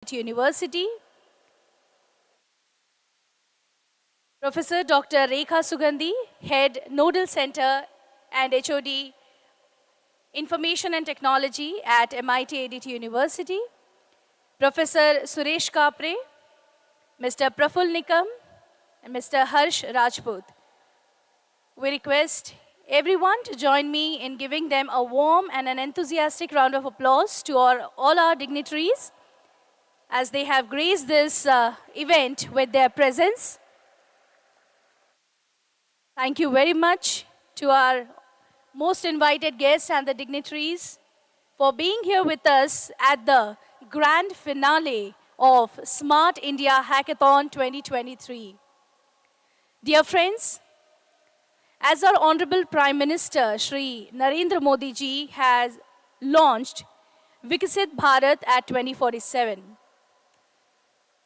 University, Professor Dr. Rekha Sugandhi, Head Nodal Center and HOD Information and Technology at MIT-ADT University, Professor Suresh Kapre, Mr. Praful Nikam, and Mr. Harsh Rajput. We request everyone to join me in giving them a warm and an enthusiastic round of applause to all our dignitaries as they have graced this event with their presence. Thank you very much to our most invited guests and the dignitaries for being here with us at the grand finale of Smart India Hackathon 2023. Dear friends, as our Honorable Prime Minister Shri Narendra Modi ji has launched Viksit Bharat at 2047,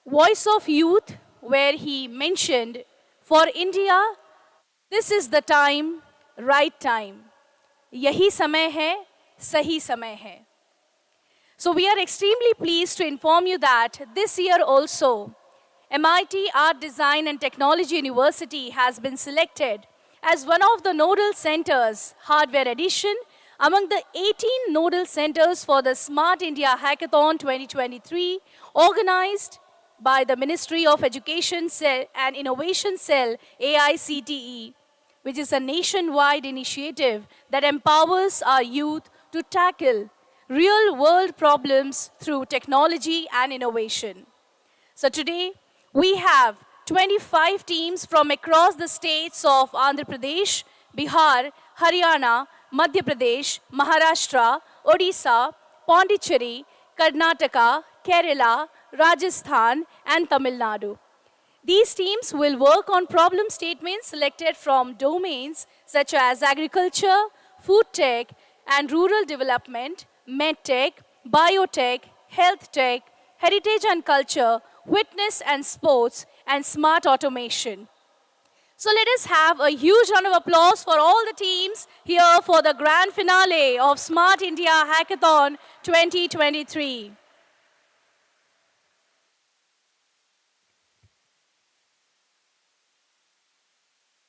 Voice of Youth, where he mentioned, for India, this is the time, right time. Yahi samay hai, sahi samay hai. So we are extremely pleased to inform you that this year also, MIT Art Design and Technology University has been selected as one of the nodal centers, hardware edition, among the 18 nodal centers for the Smart India Hackathon 2023, organized by the Ministry of Education and Innovation Cell, AICTE, which is a nationwide initiative that empowers our youth to tackle real-world problems through technology and innovation. So today, we have 25 teams from across the states of Andhra Pradesh, Bihar, Haryana, Madhya Pradesh, Maharashtra, Odisha, Pondicherry, Karnataka, Kerala, Rajasthan, and Tamil Nadu. These teams will work on problem statements selected from domains such as agriculture, food tech, and rural development, medtech, biotech, health tech, heritage and culture, witness and sports, and smart automation. So let us have a huge round of applause for all the teams here for the grand finale of Smart India Hackathon 2023.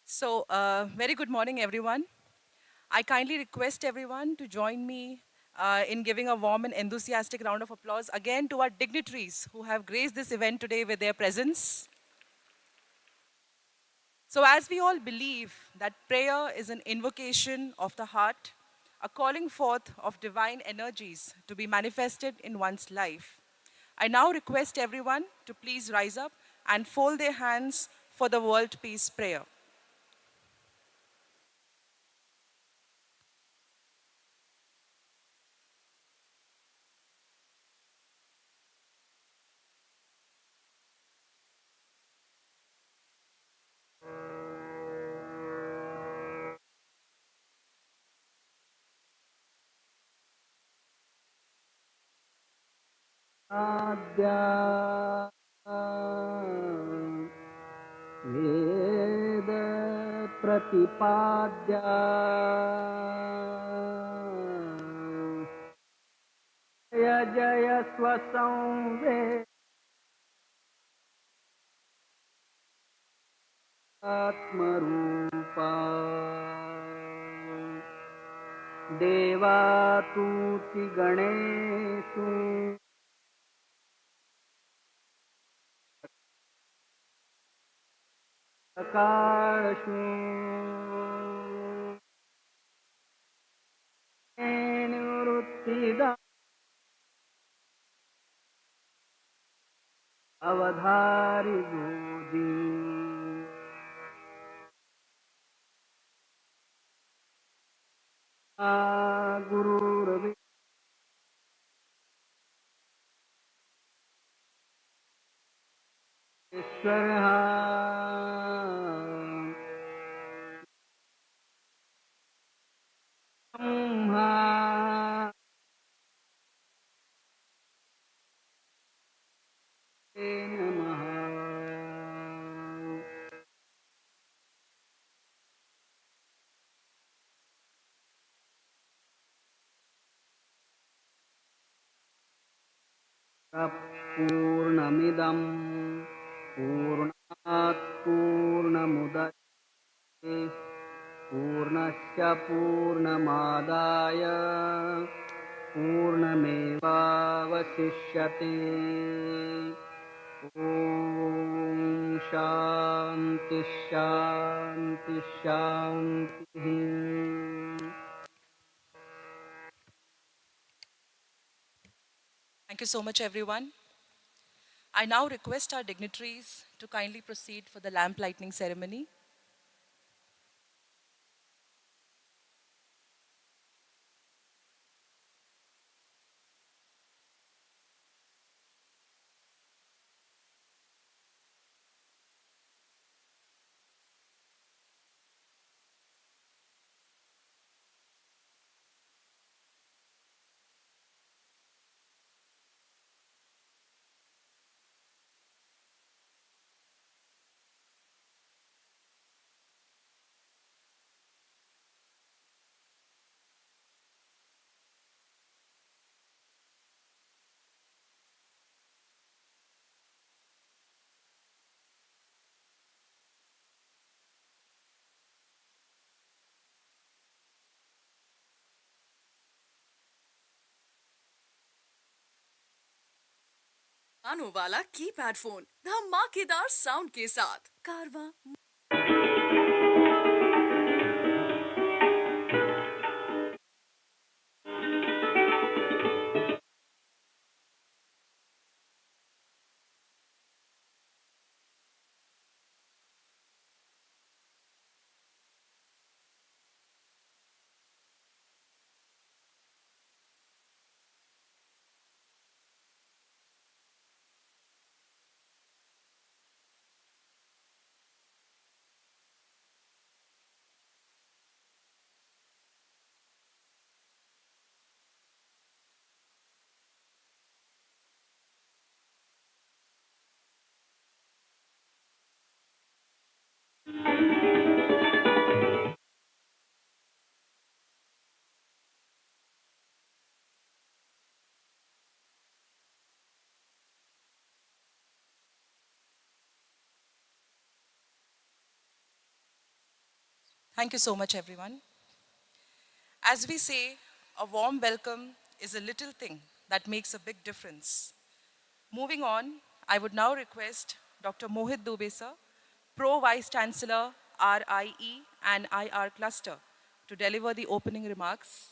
So, very good morning, everyone. I kindly request everyone to join me in giving a warm and enthusiastic round of applause again to our dignitaries who have graced this event today with their presence. So, as we all believe that prayer is an invocation of the heart, a calling forth of divine energies to be manifested in one's life, I now request everyone to please rise up and fold their hands for the world peace prayer. आद्या वेद प्रतिपाद्या जय जय स्वसंवेद आत्मरूपा देवातुति गणेषु आकाशु निवृत्तिदा अवधारि गोदी गुरुर्वि ईश्वरः ब्रह्मा ते नमः तप पूर्णमिदं पूर्णात् पूर्णमुदच्यते पूर्णस्य पूर्णमादाय पूर्णमेवावशिष्यते ॐ शान्ति शान्ति शान्तिः Thank you so much, everyone. I now request our dignitaries to kindly proceed for the lamp lighting ceremony. गानों वाला कीपैड फोन धमाकेदार साउंड के साथ कारवा। Thank you so much, everyone. As we say, a warm welcome is a little thing that makes a big difference. Moving on, I would now request Dr. Mohit Dubey sir, Pro Vice Chancellor, RIE and IR Cluster, to deliver the opening remarks.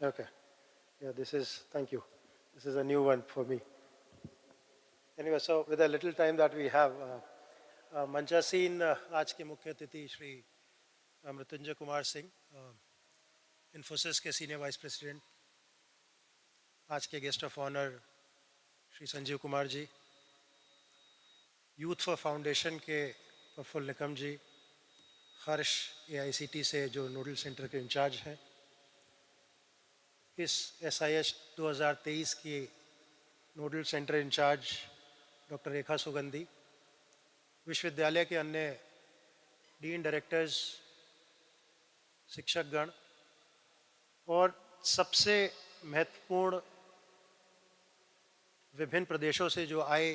Okay. Yeah, thank you. This is a new one for me. Anyway, so with the little time that we have, मंचासीन आज के मुख्य अतिथि श्री मृत्युंजय कुमार सिंह, इन्फोसिस के senior vice president, आज के guest of honour Shri Sanjeev Kumar ji, youth for foundation के प्रफुल्ल निकम जी, हर्ष AICT से जो नोडल सेंटर के इंचार्ज हैं, इस SIH 2023 की नोडल सेंटर इंचार्ज डॉक्टर रेखा सुगंधी, विश्वविद्यालय के अन्य डीन डायरेक्टर्स, शिक्षकगण और सबसे महत्वपूर्ण विभिन्न प्रदेशों से जो आए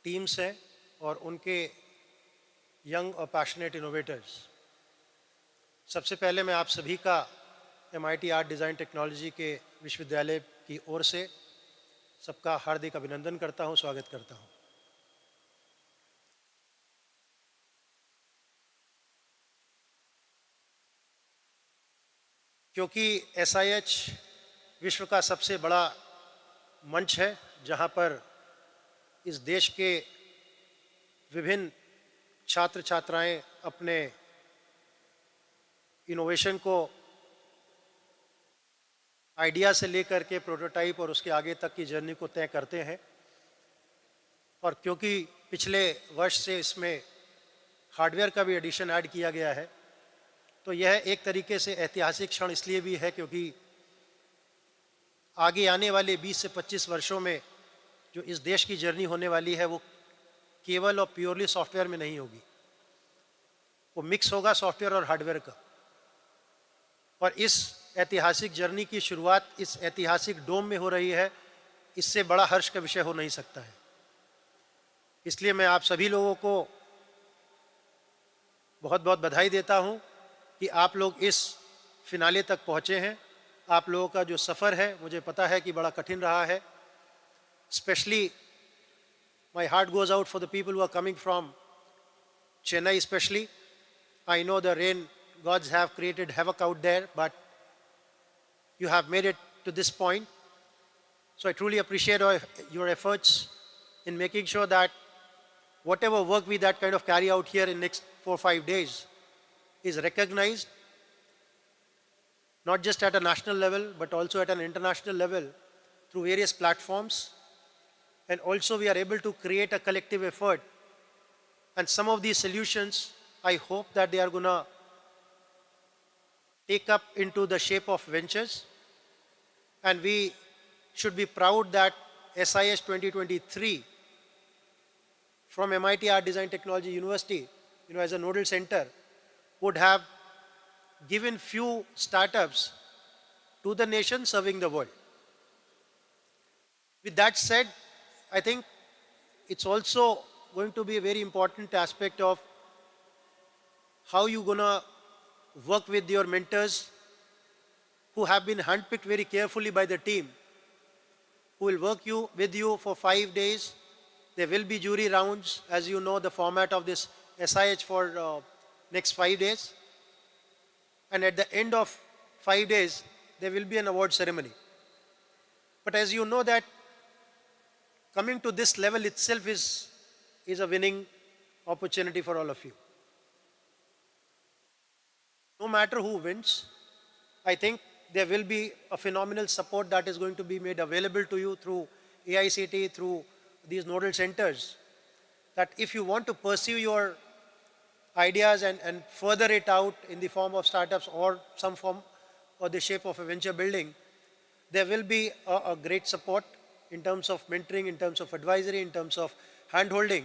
टीम्स हैं और उनके यंग और पैशनेट इनोवेटर्स, सबसे पहले मैं आप सभी का MIT आर्ट डिज़ाइन टेक्नोलॉजी के विश्वविद्यालय की ओर से सबका हार्दिक अभिनंदन करता हूं, स्वागत करता हूं। क्योंकि SIH विश्व का सबसे बड़ा मंच है जहां पर इस देश के विभिन्न छात्र छात्राएं अपने इनोवेशन को आइडिया से लेकर के प्रोटोटाइप और उसके आगे तक की जर्नी को तय करते हैं। और क्योंकि पिछले वर्ष से इसमें हार्डवेयर का भी एडिशन ऐड किया गया है, तो यह एक तरीके से ऐतिहासिक क्षण इसलिए भी है क्योंकि आगे आने वाले 20 से 25 वर्षों में जो इस देश की जर्नी होने वाली है वो केवल और प्योरली सॉफ्टवेयर में नहीं होगी, वो मिक्स होगा सॉफ्टवेयर और हार्डवेयर का। और इस ऐतिहासिक जर्नी की शुरुआत इस ऐतिहासिक डोम में हो रही है, इससे बड़ा हर्ष का विषय हो नहीं सकता है। इसलिए मैं आप सभी लोगों को बहुत बहुत बधाई देता हूं कि आप लोग इस फिनाले तक पहुंचे हैं। आप लोगों का जो सफ़र है मुझे पता है कि बड़ा कठिन रहा है। Specially my heart goes out for the people who are coming from Chennai especially. I know the rain gods have created havoc out there, but you have made it to this point. So I truly appreciate your efforts in making sure that whatever work we that kind of carry out here in next 4 or 5 days is recognized, not just at a national level, but also at an international level through various platforms. And also we are able to create a collective effort. And some of these solutions, I hope that they are going to take up into the shape of ventures. And we should be proud that SIS 2023 from MIT-ADT Design Technology University, as a nodal center, would have given few startups to the nation serving the world. With that said, I think it's also going to be a very important aspect of how you're going to work with your mentors who have been handpicked very carefully by the team, who will work with you for 5 days. There will be jury rounds, as you know the format of this SIH for next 5 days. And at the end of 5 days, there will be an award ceremony. But as you know that coming to this level itself is a winning opportunity for all of you. No matter who wins, I think there will be a phenomenal support that is going to be made available to you through AICT, through these nodal centers, that if you want to pursue your ideas and further it out in the form of startups or some form or the shape of a venture building, there will be a great support in terms of mentoring, in terms of advisory, in terms of hand-holding,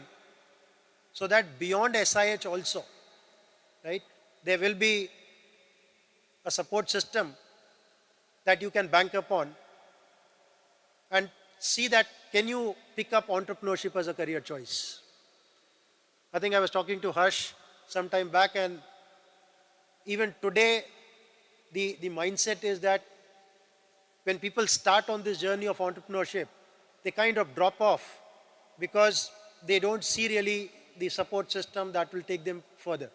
so that beyond SIH also, right, there will be a support system that you can bank upon and see that can you pick up entrepreneurship as a career choice. I think I was talking to Harsh some time back, and even today the mindset is that when people start on this journey of entrepreneurship, they kind of drop off because they don't see really the support system that will take them further.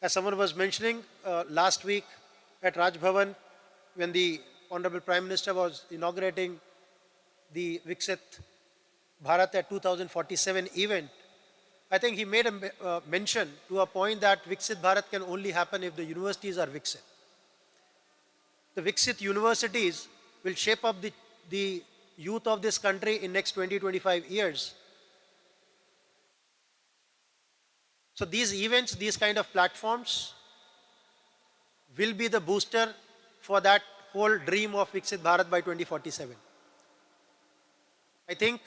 As someone was mentioning last week at Raj Bhavan, when the Honorable Prime Minister was inaugurating the Viksit Bharat at 2047 event, I think he made a mention to a point that Viksit Bharat can only happen if the universities are Viksit. The Viksit universities will shape up the youth of this country in next 20-25 years. So these events, these kind of platforms will be the booster for that whole dream of Viksit Bharat by 2047. I think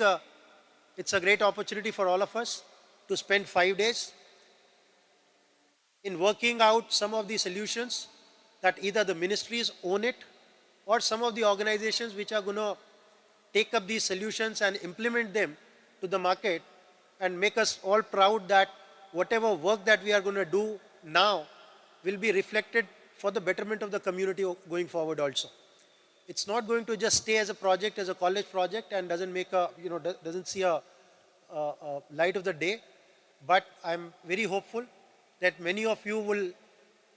it's a great opportunity for all of us to spend 5 days in working out some of the solutions that either the ministries own it or some of the organizations which are going to take up these solutions and implement them to the market and make us all proud that whatever work that we are going to do now will be reflected for the betterment of the community going forward also. It's not going to just stay as a project, as a college project, and doesn't make a, doesn't see a light of the day. But I'm very hopeful that many of you will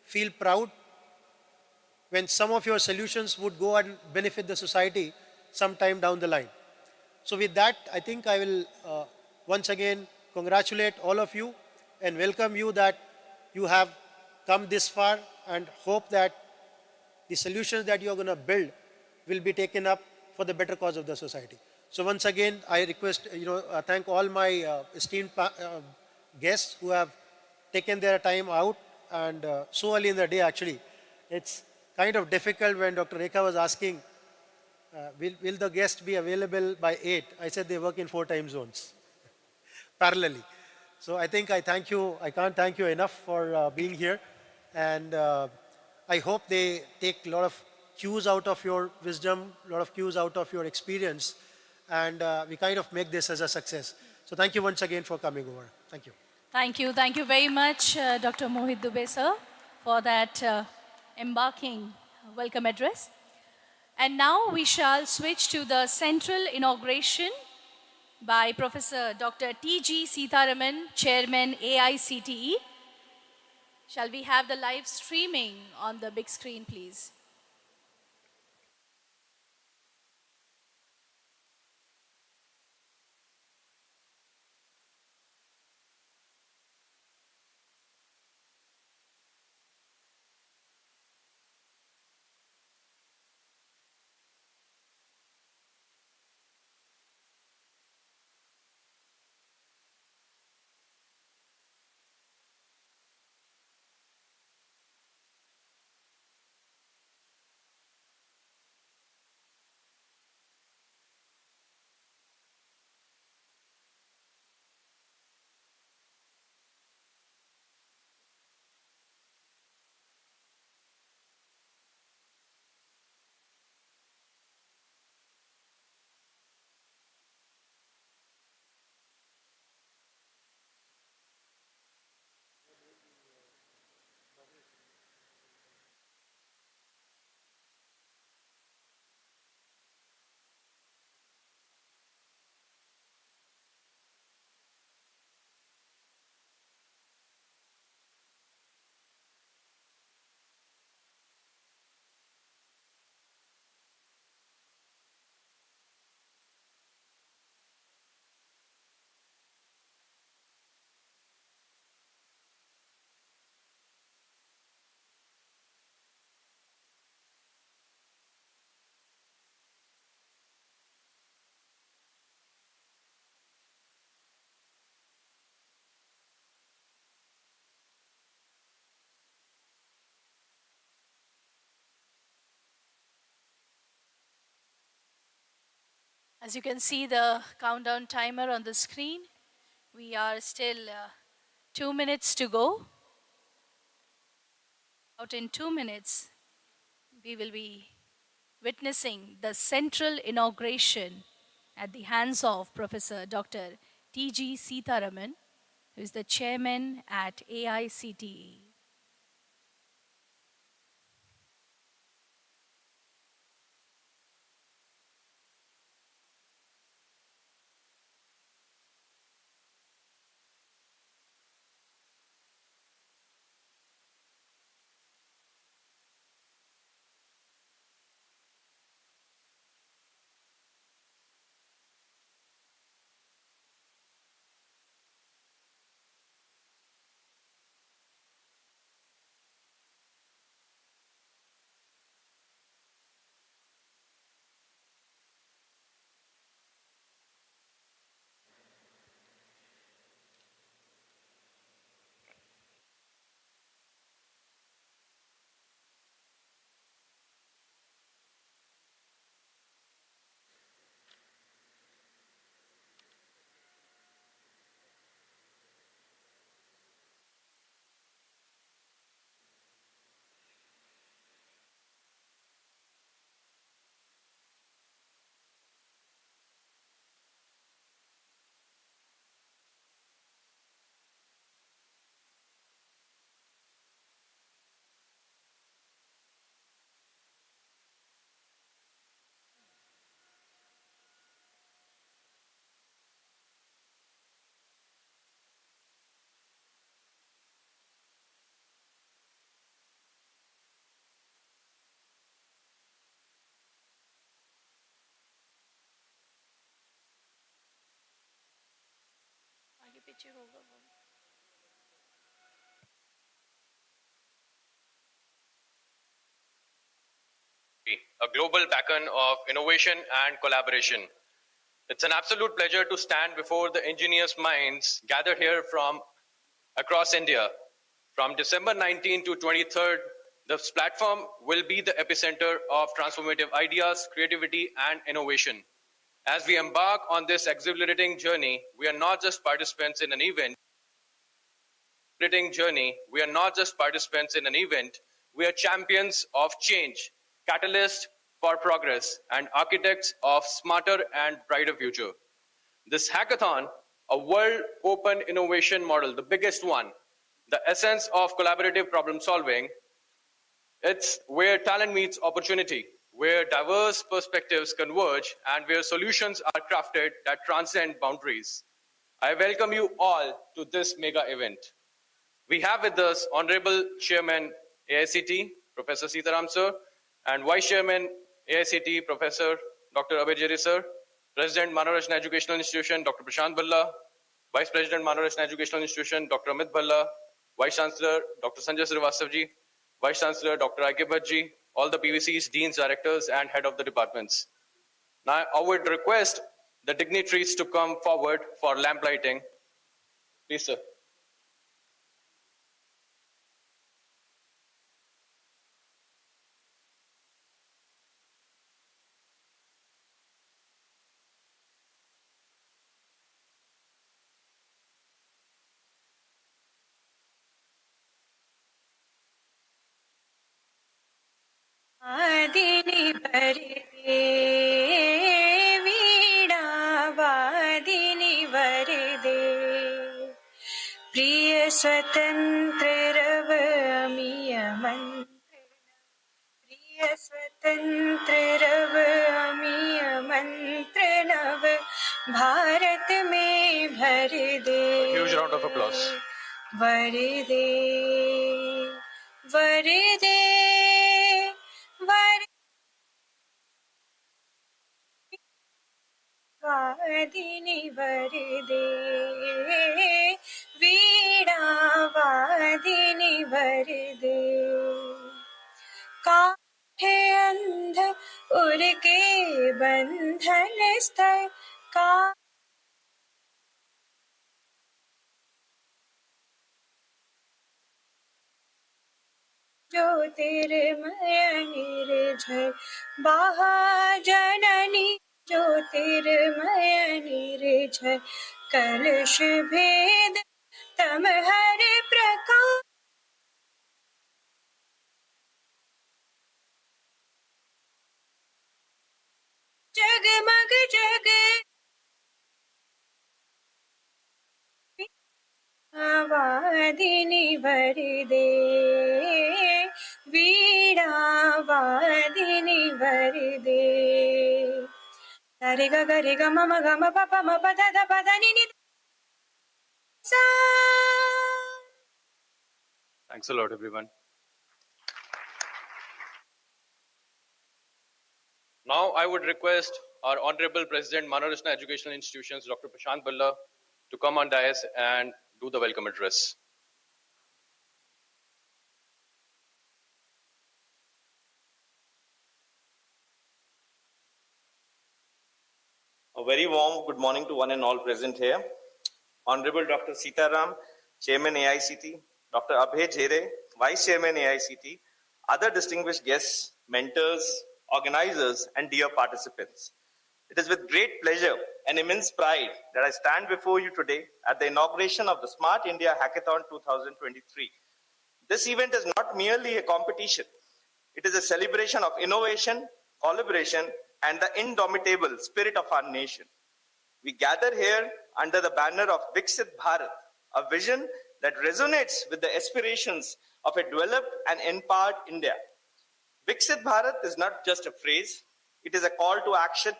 feel proud when some of your solutions would go and benefit the society sometime down the line. So with that, I think I will once again congratulate all of you and welcome you that you have come this far, and hope that the solutions that you are going to build will be taken up for the better cause of the society. So once again, I request, thank all my esteemed guests who have taken their time out, and so early in the day actually. It's kind of difficult when Dr. Rekha was asking, will the guest be available by 8? I said they work in 4 time zones parallelly. So I think I thank you. I can't thank you enough for being here. And I hope they take a lot of cues out of your wisdom, a lot of cues out of your experience. And we kind of make this as a success. So thank you once again for coming over. Thank you. Thank you. Thank you very much, Dr. Mohit Dubey, sir, for that embarking welcome address. And now we shall switch to the central inauguration by Professor Dr. T.G. Sitharaman, Chairman AICTE. Shall we have the live streaming on the big screen, please? As you can see the countdown timer on the screen, we are still 2 minutes to go. Out in 2 minutes, we will be witnessing the central inauguration at the hands of Professor Dr. T.G. Sitharaman, who is the chairman at AICTE. A global beacon of innovation and collaboration. It's an absolute pleasure to stand before the ingenious minds gathered here from across India. From December 19 to 23rd, This platform will be the epicenter of transformative ideas, creativity, and innovation. As we embark on this exhilarating journey, we are not just participants in an event. We are not just participants in an event, we are champions of change, catalysts for progress, and architects of smarter and brighter future. This hackathon, a world open innovation model, the biggest one, the essence of collaborative problem solving, it's where talent meets opportunity, where diverse perspectives converge, and where solutions are crafted that transcend boundaries. I welcome you all to this mega event. We have with us Honorable Chairman AICT, Professor Sitaram Sir, and Vice Chairman AICT, Professor Dr. Abhay Jere Sir, President Manarashna Educational Institution, Dr. Prashant Bhalla, Vice President Manarashna Educational Institution, Dr. Amit Bhalla, Vice Chancellor Dr. Sanjay Srivastava ji, Vice Chancellor Dr. I.K. Bhatt ji, all the PVCs, deans, directors, and head of the departments. Now, I would request the dignitaries to come forward for lamp lighting. Please, sir. आदिनि वरदे वीणा वादिनि वरदे प्रिय स्वतंत्र रव अमिय मंत्र प्रिय स्वतंत्र रव अमिय मंत्र नव भारत में भर दे Huge round of applause. वरदे वरदे वादिनि वरदे वीणा वादिनि वरदे काठे अंध उर के बंधन स्तर का ज्योतिर्मय निर्झर महाजननी ज्योतिर्मय निर्झर कलश भेद तम हर प्रकाश जगमग जग वादिनि वरदे वीणा वादिनि वरदे रे ग ग रे ग म म ग म प प म प ध ध प ध नि नि सा. Thanks a lot, everyone. Now, I would request our Honorable President, Manarashna Educational Institutions, Dr. Prashant Bhalla, to come on dais and do the welcome address. A very warm good morning to one and all present here. Honorable Dr. Sitaram, Chairman AICT, Dr. Abhay Jere, Vice Chairman AICT, other distinguished guests, mentors, organizers, and dear participants. It is with great pleasure and immense pride that I stand before you today at the inauguration of the Smart India Hackathon 2023. This event is not merely a competition. It is a celebration of innovation, collaboration, and the indomitable spirit of our nation. We gather here under the banner of Viksit Bharat, a vision that resonates with the aspirations of a developed and empowered India. Viksit Bharat is not just a phrase, it is a call to action,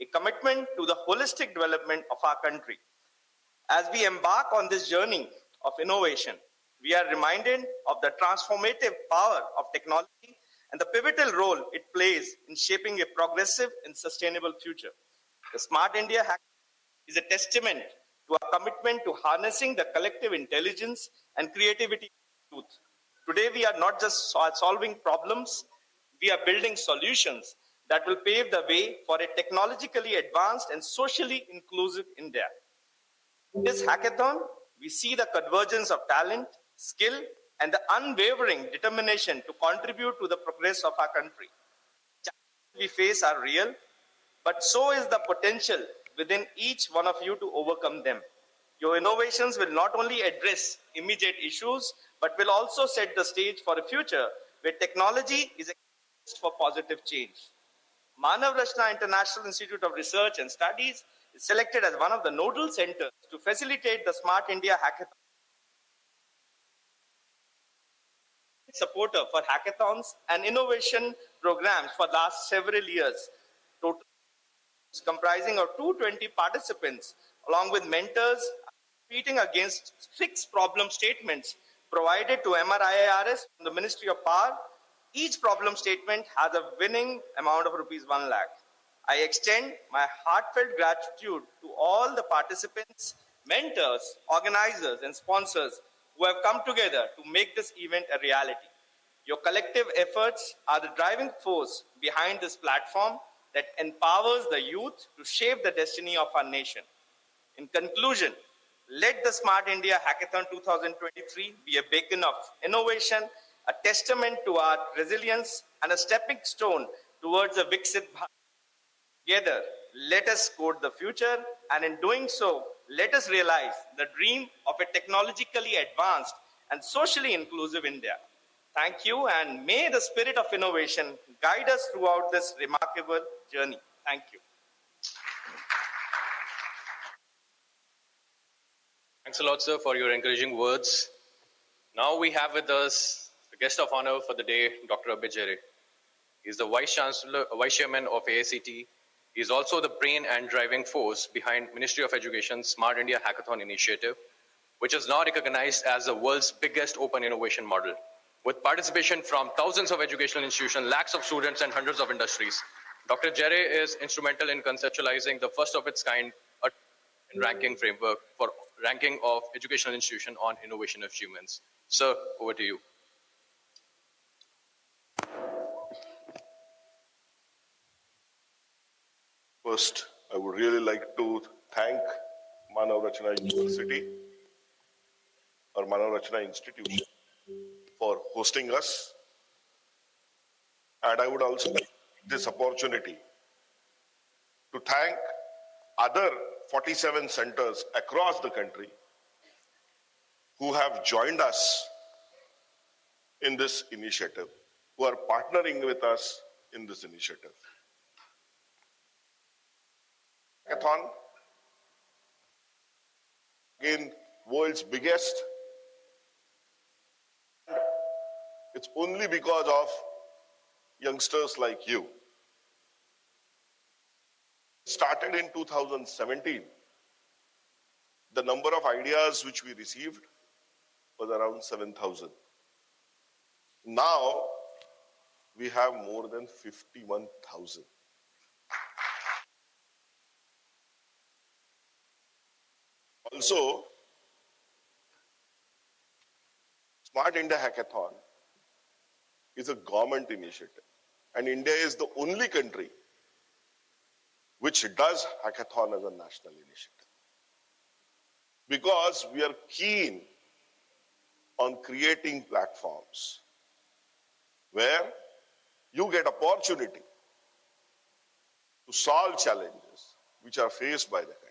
a commitment to the holistic development of our country. As we embark on this journey of innovation, we are reminded of the transformative power of technology and the pivotal role it plays in shaping a progressive and sustainable future. The Smart India Hackathon is a testament to our commitment to harnessing the collective intelligence and creativity of youth. Today, we are not just solving problems, we are building solutions that will pave the way for a technologically advanced and socially inclusive India. In this hackathon, we see the convergence of talent, skill, and the unwavering determination to contribute to the progress of our country. Challenges we face are real, but so is the potential within each one of you to overcome them. Your innovations will not only address immediate issues, but will also set the stage for a future where technology is a catalyst for positive change. Manav Rachna International Institute of Research and Studies is selected as one of the nodal centers to facilitate the Smart India Hackathon. Supporter for hackathons and innovation programs for the last several years. Total comprising of 220 participants, along with mentors, competing against 6 problem statements provided to MRIIRS from the Ministry of Power. Each problem statement has a winning amount of rupees 1 lakh. I extend my heartfelt gratitude to all the participants, mentors, organizers, and sponsors who have come together to make this event a reality. Your collective efforts are the driving force behind this platform that empowers the youth to shape the destiny of our nation. In conclusion, let the Smart India Hackathon 2023 be a beacon of innovation, a testament to our resilience, and a stepping stone towards a Viksit Bharat. Together, let us code the future, and in doing so, let us realize the dream of a technologically advanced and socially inclusive India. Thank you, and may the spirit of innovation guide us throughout this remarkable journey. Thank you. Thanks a lot, sir, for your encouraging words. Now we have with us the guest of honor for the day, Dr. Abhay Jere. He's the Vice Chairman of AICT. He's also the brain and driving force behind Ministry of Education's Smart India Hackathon initiative, which is now recognized as the world's biggest open innovation model, with participation from thousands of educational institutions, lakhs of students, and hundreds of industries. Dr. Jere is instrumental in conceptualizing the first of its kind ranking framework for ranking of educational institutions on innovation achievements. Sir, over to you. First, I would really like to thank Manav Rachna University or Manav Rachna Institute for hosting us. And I would also like this opportunity to thank other 47 centers across the country who have joined us in this initiative, who are partnering with us in this initiative. Hackathon, again, world's biggest. It's only because of youngsters like you. Started in 2017. The number of ideas which we received was around 7,000. Now, we have more than 51,000. Also, Smart India Hackathon is a government initiative. And India is the only country which does hackathon as a national initiative. Because we are keen on creating platforms where you get opportunity to solve challenges which are faced by the country.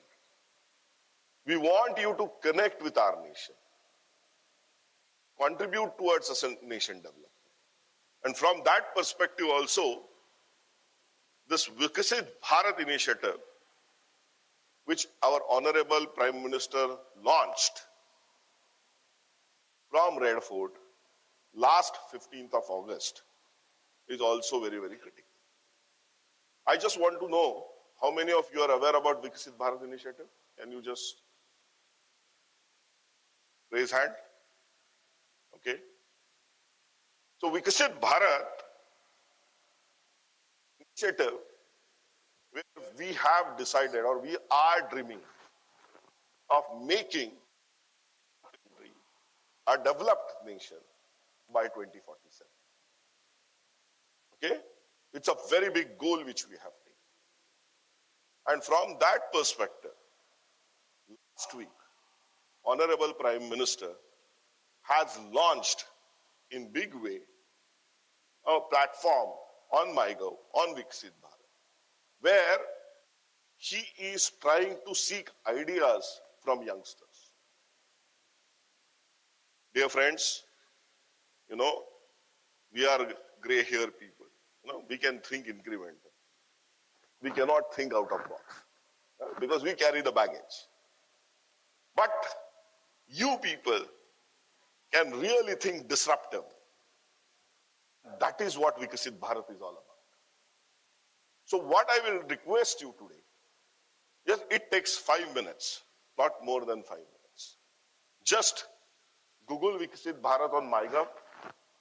We want you to connect with our nation, contribute towards a nation development. And from that perspective also, this Viksit Bharat initiative, which our Honorable Prime Minister launched from Red Fort last 15th of August, is also very, very critical. I just want to know how many of you are aware about Viksit Bharat initiative? Can you just raise hand? Okay. So Viksit Bharat initiative, where we have decided or we are dreaming of making a developed nation by 2047. Okay? It's a very big goal which we have taken. And from that perspective, last week, Honorable Prime Minister has launched in big way a platform on MyGov, on Viksit Bharat, where he is trying to seek ideas from youngsters. Dear friends, you know, we are gray hair people. You know, we can think incremental. We cannot think out of box because we carry the baggage. But you people can really think disruptive. That is what Viksit Bharat is all about. So what I will request you today, yes, it takes 5 minutes, not more than 5 minutes. Just Google Viksit Bharat on MyGov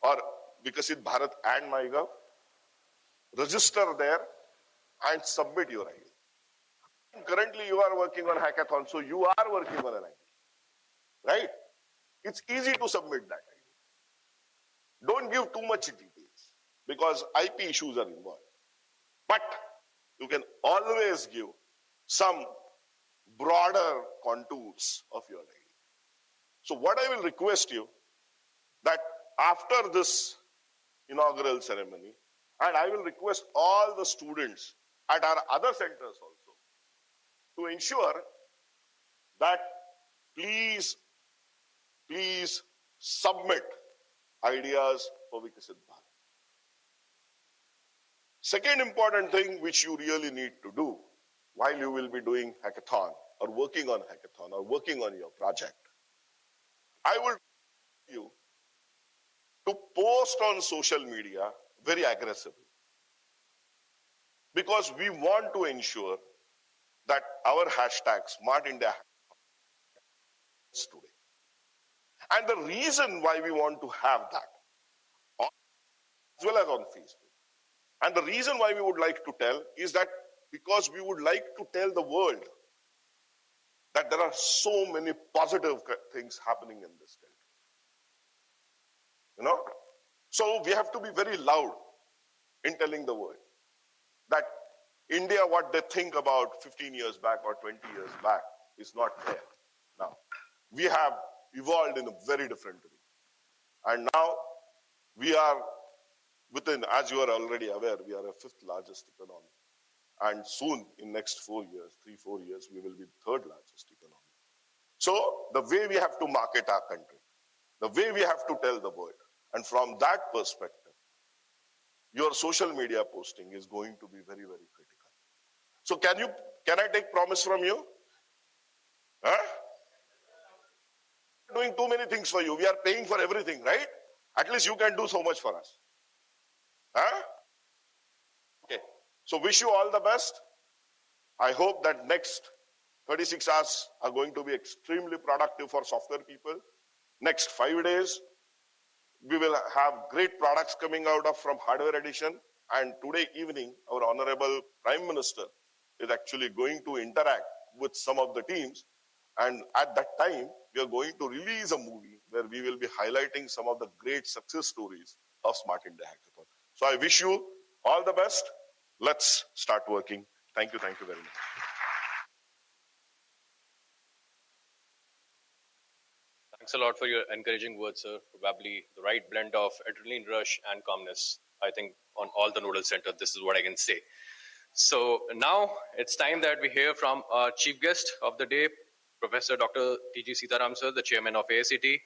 or Viksit Bharat and MyGov, register there and submit your idea. Currently you are working on Hackathon, so you are working on an idea, right? It's easy to submit that idea. Don't give too much details because IP issues are involved. But you can always give some broader contours of your idea. So what I will request you that after this inaugural ceremony, and I will request all the students at our other centers also to ensure that please submit ideas for Viksit Bharat. Second important thing which you really need to do while you will be doing hackathon or working on hackathon or working on your project, I will you to post on social media very aggressively, because we want to ensure that our hashtag Smart India is today. And the reason why we want to have that, as well as on Facebook, and the reason why we would like to tell is that because we would like to tell the world that there are so many positive things happening in this country. You know? So we have to be very loud in telling the world that India, what they think about 15 years back or 20 years back is not there now. We have evolved in a very different way. And now we are within, as you are already aware, we are a 5th largest economy. And soon, in next 4 years, 3-4 years, we will be the 3rd largest economy. So the way we have to market our country, the way we have to tell the world, and from that perspective, your social media posting is going to be very, very critical. So can I take promise from you? Huh? Doing too many things for you. We are paying for everything, right? At least you can do so much for us. Huh? Okay. So wish you all the best. I hope that next 36 hours are going to be extremely productive for software people. Next 5 days, we will have great products coming out of from hardware edition. And today evening, our Honorable Prime Minister is actually going to interact with some of the teams. And at that time, we are going to release a movie where we will be highlighting some of the great success stories of Smart India Hackathon. So I wish you all the best. Let's start working. Thank you very much. Thanks a lot for your encouraging words, sir. Probably the right blend of adrenaline rush and calmness. I think on all the nodal center, this is what I can say. So now it's time that we hear from our chief guest of the day, Professor Dr. T.G. Sitaram, sir, the chairman of AICT.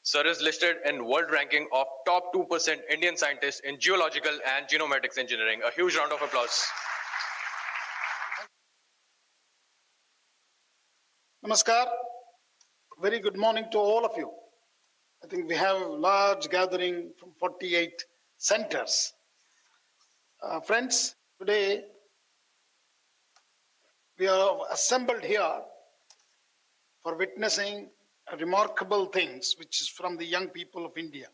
Sir is listed in world ranking of top 2% Indian scientists in geological and genomatics engineering. A huge round of applause. Namaskar. Very good morning to all of you. I think we have a large gathering from 48 centers. Friends, today we are assembled here for witnessing remarkable things which is from the young people of India.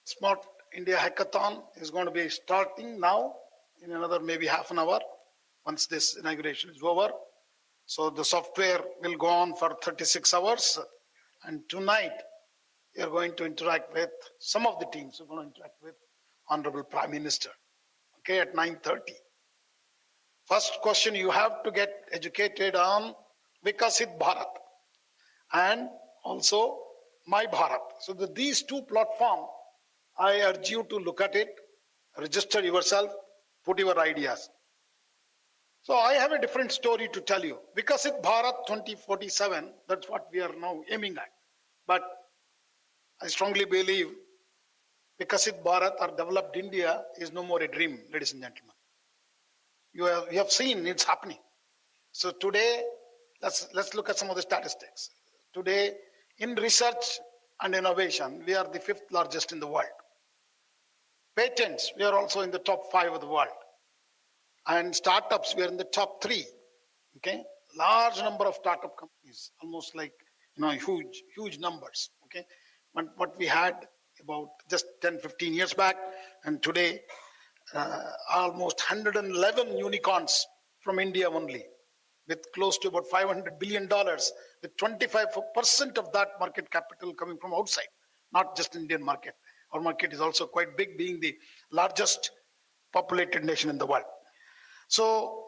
Smart India Hackathon is going to be starting now in another maybe half an hour once this inauguration is over. So the software will go on for 36 hours. And tonight, we are going to interact with some of the teams. We're going to interact with Honorable Prime Minister, okay, at 9:30. First question, you have to get educated on Viksit Bharat and also My Bharat. So these two platforms, I urge you to look at it, register yourself, put your ideas. So I have a different story to tell you. Vikasit Bharat 2047, that's what we are now aiming at. But I strongly believe Vikasit Bharat or developed India is no more a dream, ladies and gentlemen. You have seen it's happening. So today, let's look at some of the statistics. Today, in research and innovation, we are the 5th largest in the world. Patents, we are also in the top 5 of the world. And startups, we are in the top 3. Okay, large number of startup companies, almost like huge numbers. Okay, but what we had about just 10-15 years back, and today almost 111 unicorns from India only, with close to about $500 billion, with 25% of that market capital coming from outside, not just Indian market. Our market is also quite big, being the largest populated nation in the world. So,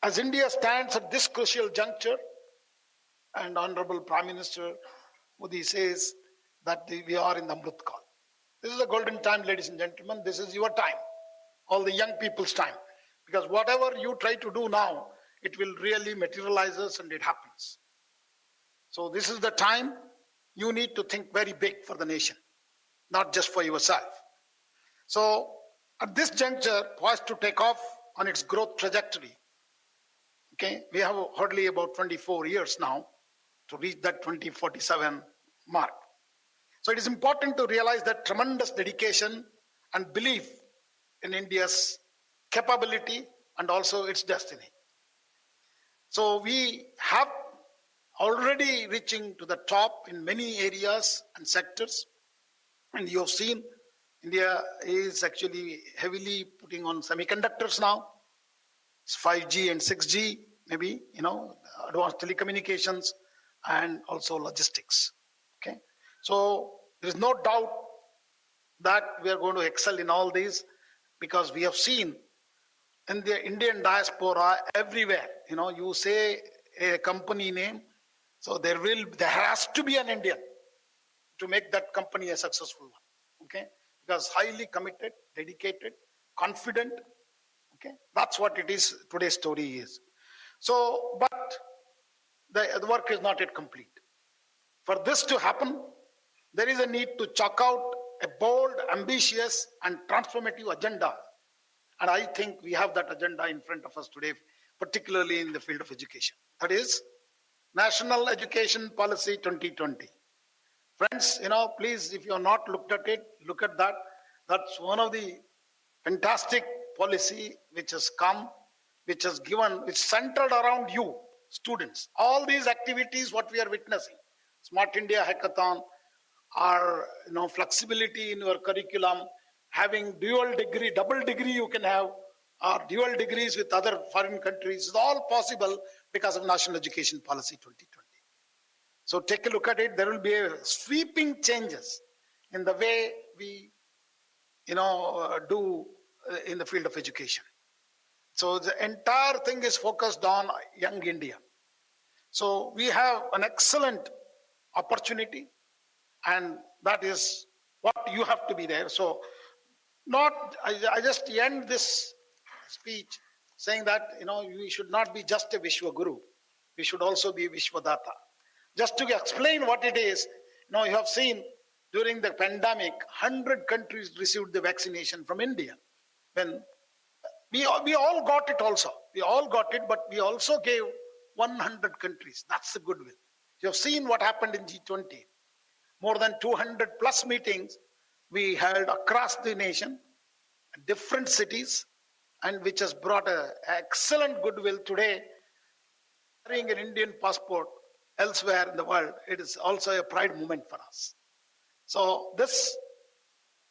as India stands at this crucial juncture, and Honorable Prime Minister Modi says that we are in the Amrit Kal. This is a golden time, ladies and gentlemen. This is your time, all the young people's time. Because whatever you try to do now, it will really materialize and it happens. So this is the time you need to think very big for the nation, not just for yourself. So at this juncture, poised to take off on its growth trajectory, okay, we have hardly about 24 years now to reach that 2047 mark. So it is important to realize that tremendous dedication and belief in India's capability and also its destiny. So we have already reaching to the top in many areas and sectors. And you have seen India is actually heavily putting on semiconductors now. It's 5G and 6G, maybe, advanced telecommunications and also logistics. Okay. So there is no doubt that we are going to excel in all these, because we have seen in the Indian diaspora everywhere, you say a company name, so there has to be an Indian to make that company a successful one. Okay, because highly committed, dedicated, confident. Okay, that's what it is. Today's story is. So, but the work is not yet complete. For this to happen, there is a need to chalk out a bold, ambitious, and transformative agenda. And I think we have that agenda in front of us today, particularly in the field of education. That is National Education Policy 2020. Friends, please, if you have not looked at it, look at that. That's one of the fantastic policy which has come, which has given, which centered around you, students. All these activities, what we are witnessing, Smart India Hackathon, our flexibility in your curriculum, having dual degree, double degree you can have, or dual degrees with other foreign countries, is all possible because of National Education Policy 2020. So take a look at it. There will be sweeping changes in the way we, do in the field of education. So the entire thing is focused on young India. So we have an excellent opportunity, and that is what you have to be there. So I just end this speech saying that, we should not be just a Vishwa Guru. We should also be Vishwadata. Just to explain what it is, you have seen during the pandemic, 100 countries received the vaccination from India. When we all got it also. We all got it, but we also gave 100 countries. That's the goodwill. You have seen what happened in G20. More than 200 plus meetings we held across the nation, different cities, and which has brought an excellent goodwill today. Carrying an Indian passport elsewhere in the world, it is also a pride moment for us. So this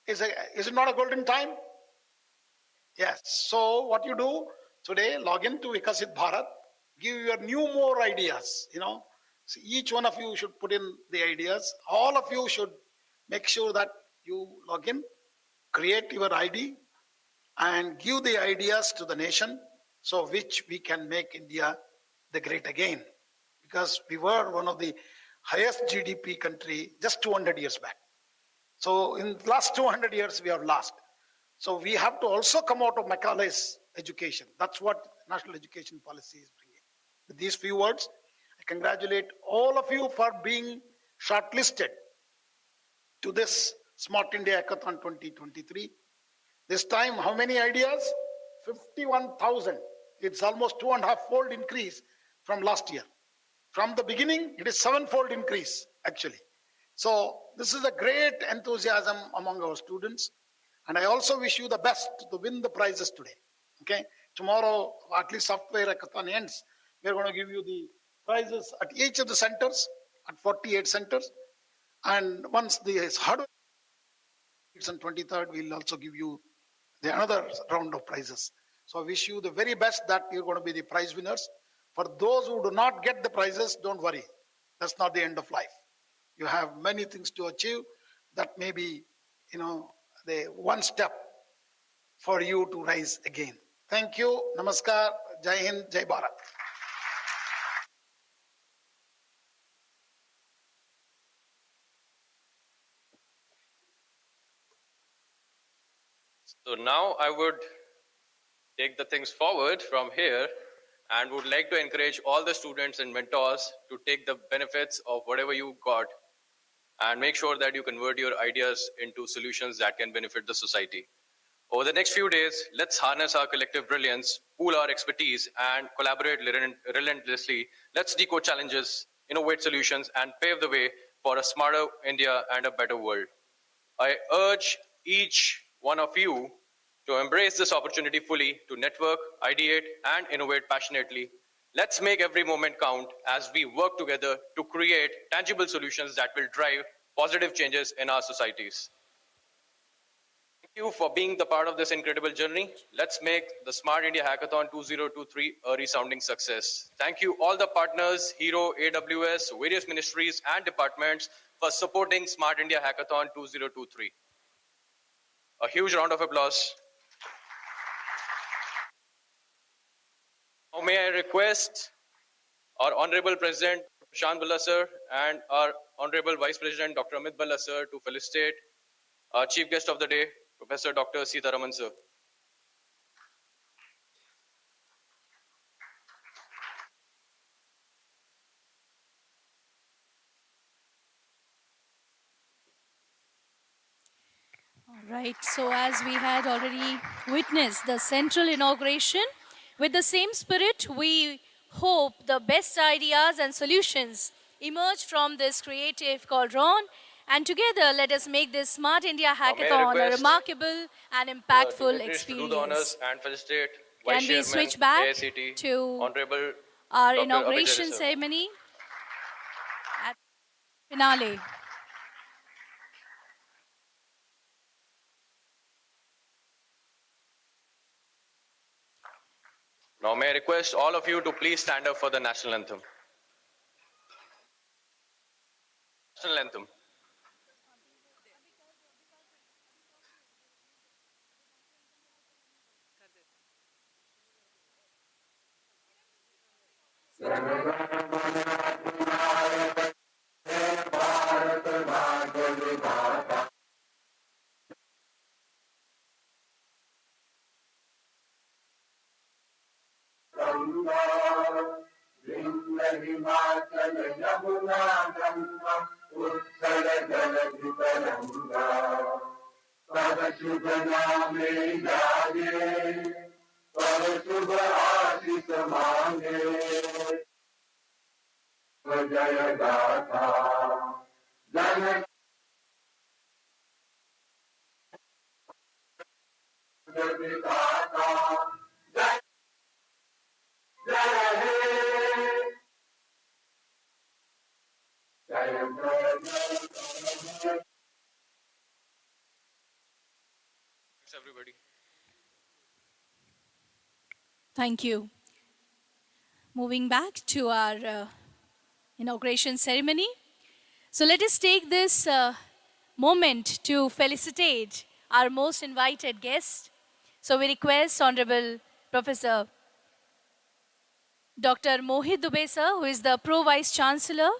is it not a golden time? Yes. So what you do today, log into Vikasit Bharat, give your more ideas, So each one of you should put in the ideas. All of you should make sure that you log in, create your ID, and give the ideas to the nation, so which we can make India the great again. Because we were one of the highest GDP country just 200 years back. So in the last 200 years, we have lost. So we have to also come out of Macaulay's education. That's what national education policy is bringing. With these few words, I congratulate all of you for being shortlisted to this Smart India Hackathon 2023. This time, how many ideas? 51,000. It's almost 2.5-fold increase from last year. From the beginning, it is 7-fold increase, actually. So this is a great enthusiasm among our students. And I also wish you the best to win the prizes today. Okay? Tomorrow, at least software hackathon ends, we're going to give you the prizes at each of the centers, at 48 centers. And once the hardware is on 23rd, we'll also give you another round of prizes. So I wish you the very best that you're going to be the prize winners. For those who do not get the prizes, don't worry. That's not the end of life. You have many things to achieve. That may be, the one step for you to rise again. Thank you. Namaskar. Jai Hind. Jai Bharat. So now I would take the things forward from here and would like to encourage all the students and mentors to take the benefits of whatever you got and make sure that you convert your ideas into solutions that can benefit the society. Over the next few days, let's harness our collective brilliance, pool our expertise, and collaborate relentlessly. Let's decode challenges, innovate solutions, and pave the way for a smarter India and a better world. I urge each one of you to embrace this opportunity fully, to network, ideate, and innovate passionately. Let's make every moment count as we work together to create tangible solutions that will drive positive changes in our societies. Thank you for being the part of this incredible journey. Let's make the Smart India Hackathon 2023 a resounding success. Thank you all the partners, Hero, AWS, various ministries and departments for supporting Smart India Hackathon 2023. A huge round of applause. Now may I request our Honorable President, Prashant Balla sir, and our Honorable Vice President, Dr. Amit Balla sir, to felicitate our Chief Guest of the Day, Professor Dr. Sitaraman sir. Right, so as we had already witnessed the central inauguration, with the same spirit, we hope the best ideas and solutions emerge from this creative cauldron. And together, let us make this Smart India Hackathon a remarkable and impactful experience. To do the honors and felicitate Can Vice we Chairman, switch back AICT, to Honorable our Dr. inauguration Abhay sir. ceremony at finale? Now may I request all of you to please stand up for the national anthem. National anthem. Thanks everybody. Thank you. Moving back to our inauguration ceremony. So let us take this moment to felicitate our most invited guest. So we request Honorable Professor Dr. Mohit Dubey sir, who is the Pro Vice Chancellor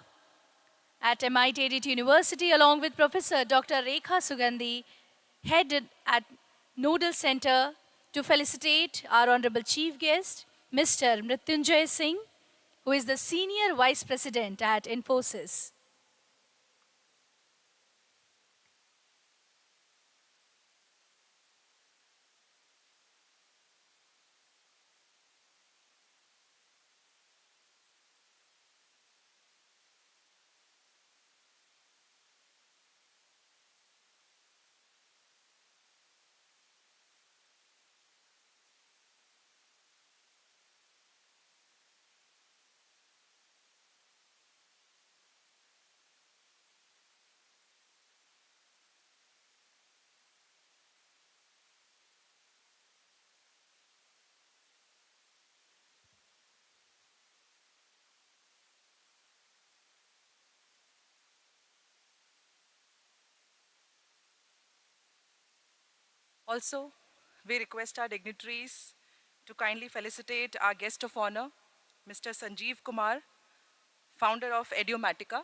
at MIT-ADT University, along with Professor Dr. Rekha Sugandhi, headed at Nodal Center to felicitate our Honorable Chief Guest, Mr. Mrityunjay Singh, who is the Senior Vice President at Infosys. Also, we request our dignitaries to kindly felicitate our guest of honor, Mr. Sanjeev Kumar, founder of Edumatica.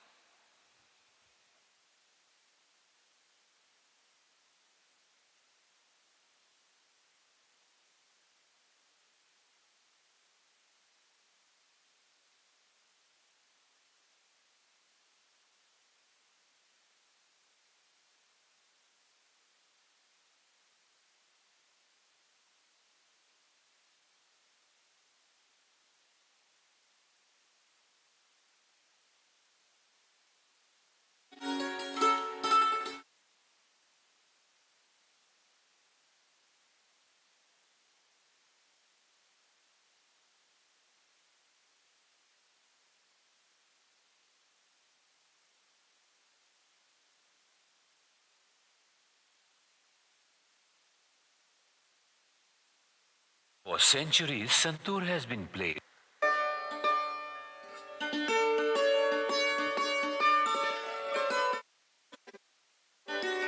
For centuries, Santoor has been played.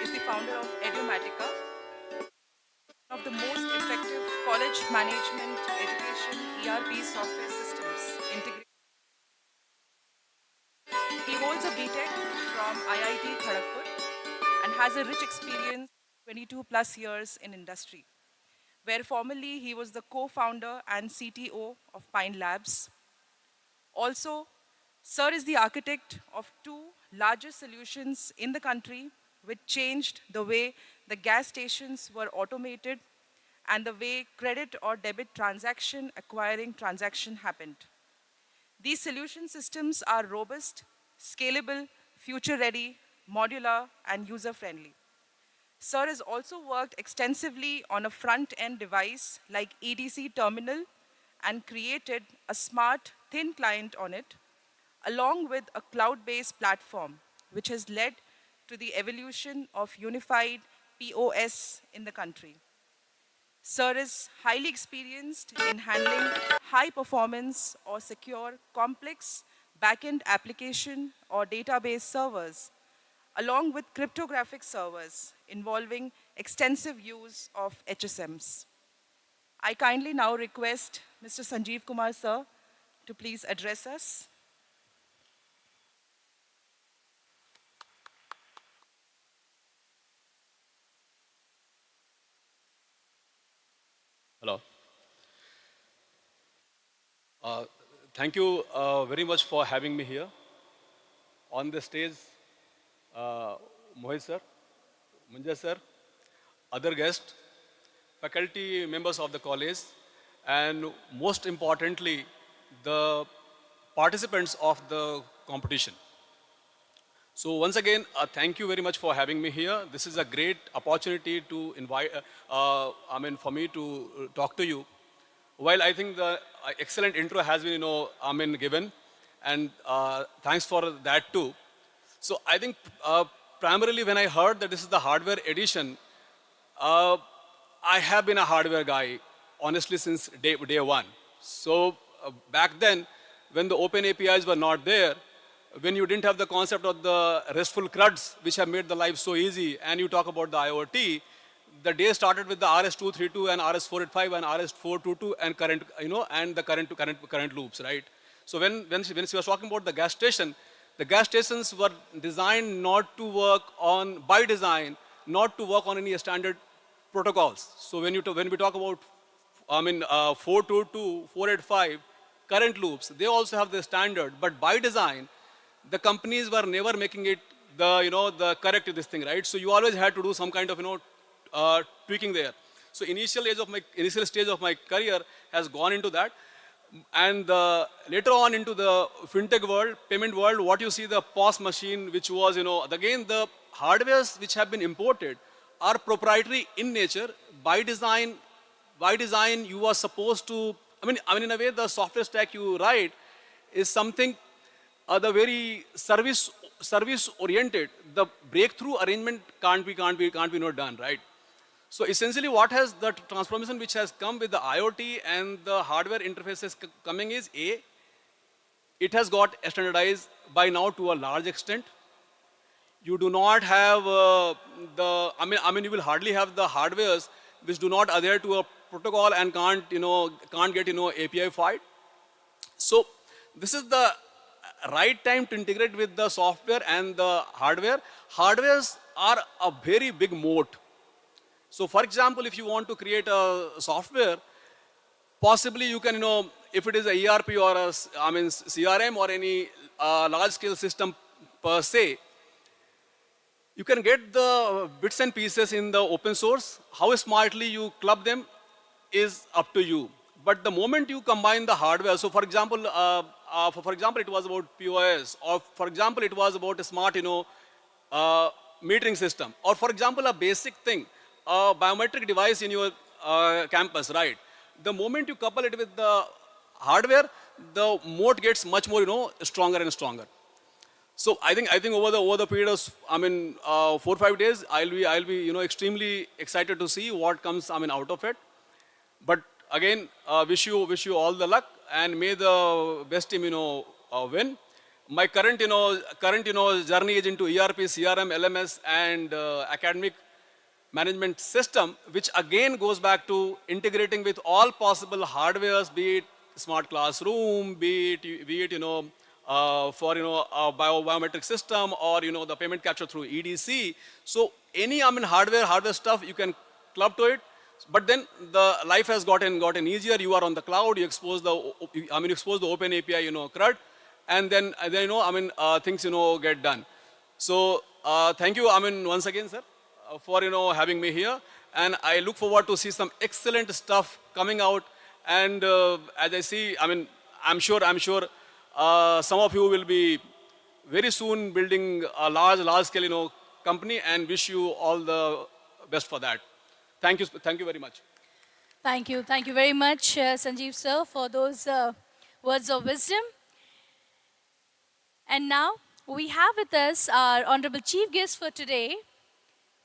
Is the founder of Edumatica, one of the most effective college management education ERP software systems integrated. He holds a BTech from IIT Kharagpur and has a rich experience, 22 plus years in industry, where formerly he was the co-founder and CTO of Pine Labs. Also, Sir is the architect of two largest solutions in the country which changed the way the gas stations were automated and the way credit or debit transaction acquiring transaction happened. These solution systems are robust, scalable, future-ready, modular, and user-friendly. Sir has also worked extensively on a front-end device like EDC terminal and created a smart, thin client on it, along with a cloud-based platform, which has led to the evolution of unified POS in the country. Sir is highly experienced in handling high performance or secure complex backend application or database servers, along with cryptographic servers involving extensive use of HSMs. I kindly now request Mr. Sanjeev Kumar, sir, to please address us. Hello. Thank you very much for having me here. On the stage, Mohit sir, Munja sir, other guests, faculty members of the college, and most importantly, the participants of the competition. So once again, thank you very much for having me here. This is a great opportunity to invite, for me to talk to you. While I think the excellent intro has been, given, and thanks for that too. So I think primarily when I heard that this is the hardware edition, I have been a hardware guy, honestly, since day one. So back then, when the open APIs were not there, when you didn't have the concept of the RESTful CRUDs, which have made the life so easy, and you talk about the IoT, the day started with the RS-232 and RS-485 and RS-422 and current, and the current loops, right? So when she was talking about the gas station, The gas stations were designed not to work on, by design, not to work on any standard protocols. So when we talk about, 422, 485, current loops, they also have the standard, but by design, the companies were never making it the correct this thing, right? So you always had to do some kind of, tweaking there. So initial stage of my career has gone into that. And later on into the fintech world, payment world, what you see, the POS machine, which was, again, the hardwares which have been imported are proprietary in nature. By design, you are supposed to, in a way, the software stack you write is something, the very service oriented. The breakthrough arrangement can't be not done, right? So essentially what has the transformation which has come with the IoT and the hardware interfaces coming is it has got standardized by now to a large extent. You do not have you will hardly have the hardwares which do not adhere to a protocol and can't get, API fight. So this is the right time to integrate with the software and the hardware. Hardwares are a very big moat. So for example, if you want to create a software, possibly you can, if it is a ERP or a, CRM or any large scale system per se, you can get the bits and pieces in the open source. How smartly you club them is up to you. But the moment you combine the hardware, so for example, it was about POS, or for example, it was about a smart, metering system, or for example, a basic thing, a biometric device in your campus, right? The moment you couple it with the hardware, the moat gets much more, stronger and stronger. So I think over the period of 4 or 5 days, I'll be extremely excited to see what comes out of it. But again, wish you all the luck, and may the best team win. My current journey is into ERP, CRM, LMS, and academic management system, which again goes back to integrating with all possible hardwares, be it smart classroom, be it for a biometric system, or the payment capture through EDC. So any hardware stuff you can club to it. But then the life has gotten easier. You are on the cloud. You expose the open API CRUD, and then things get done. So thank you once again, sir, for having me here, and I look forward to see some excellent stuff coming out. And as I see, I'm sure some of you will be very soon building a large scale company, and wish you all the best for that. Thank you very much. Thank you very much, Sanjeev sir, for those words of wisdom. And now we have with us our honorable chief guest for today,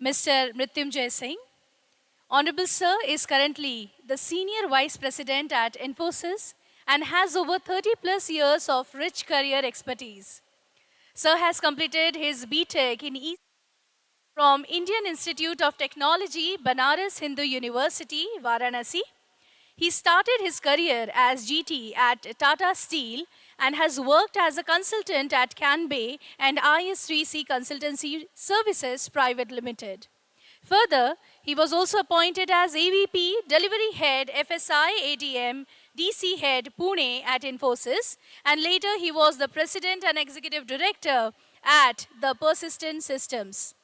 Mr. Mrityunjay Singh. Honorable sir is currently the senior vice president at Infosys and has over 30 plus years of rich career expertise. Sir has completed his BTech in from Indian Institute of Technology, Banaras Hindu University, Varanasi. He started his career as GT at Tata Steel and has worked as a consultant at Canbay and IS3C Consultancy Services Private Limited. Further, he was also appointed as AVP, Delivery Head, FSI, ADM, DC Head, Pune at Infosys, and later he was the President and Executive Director at the Persistent Systems.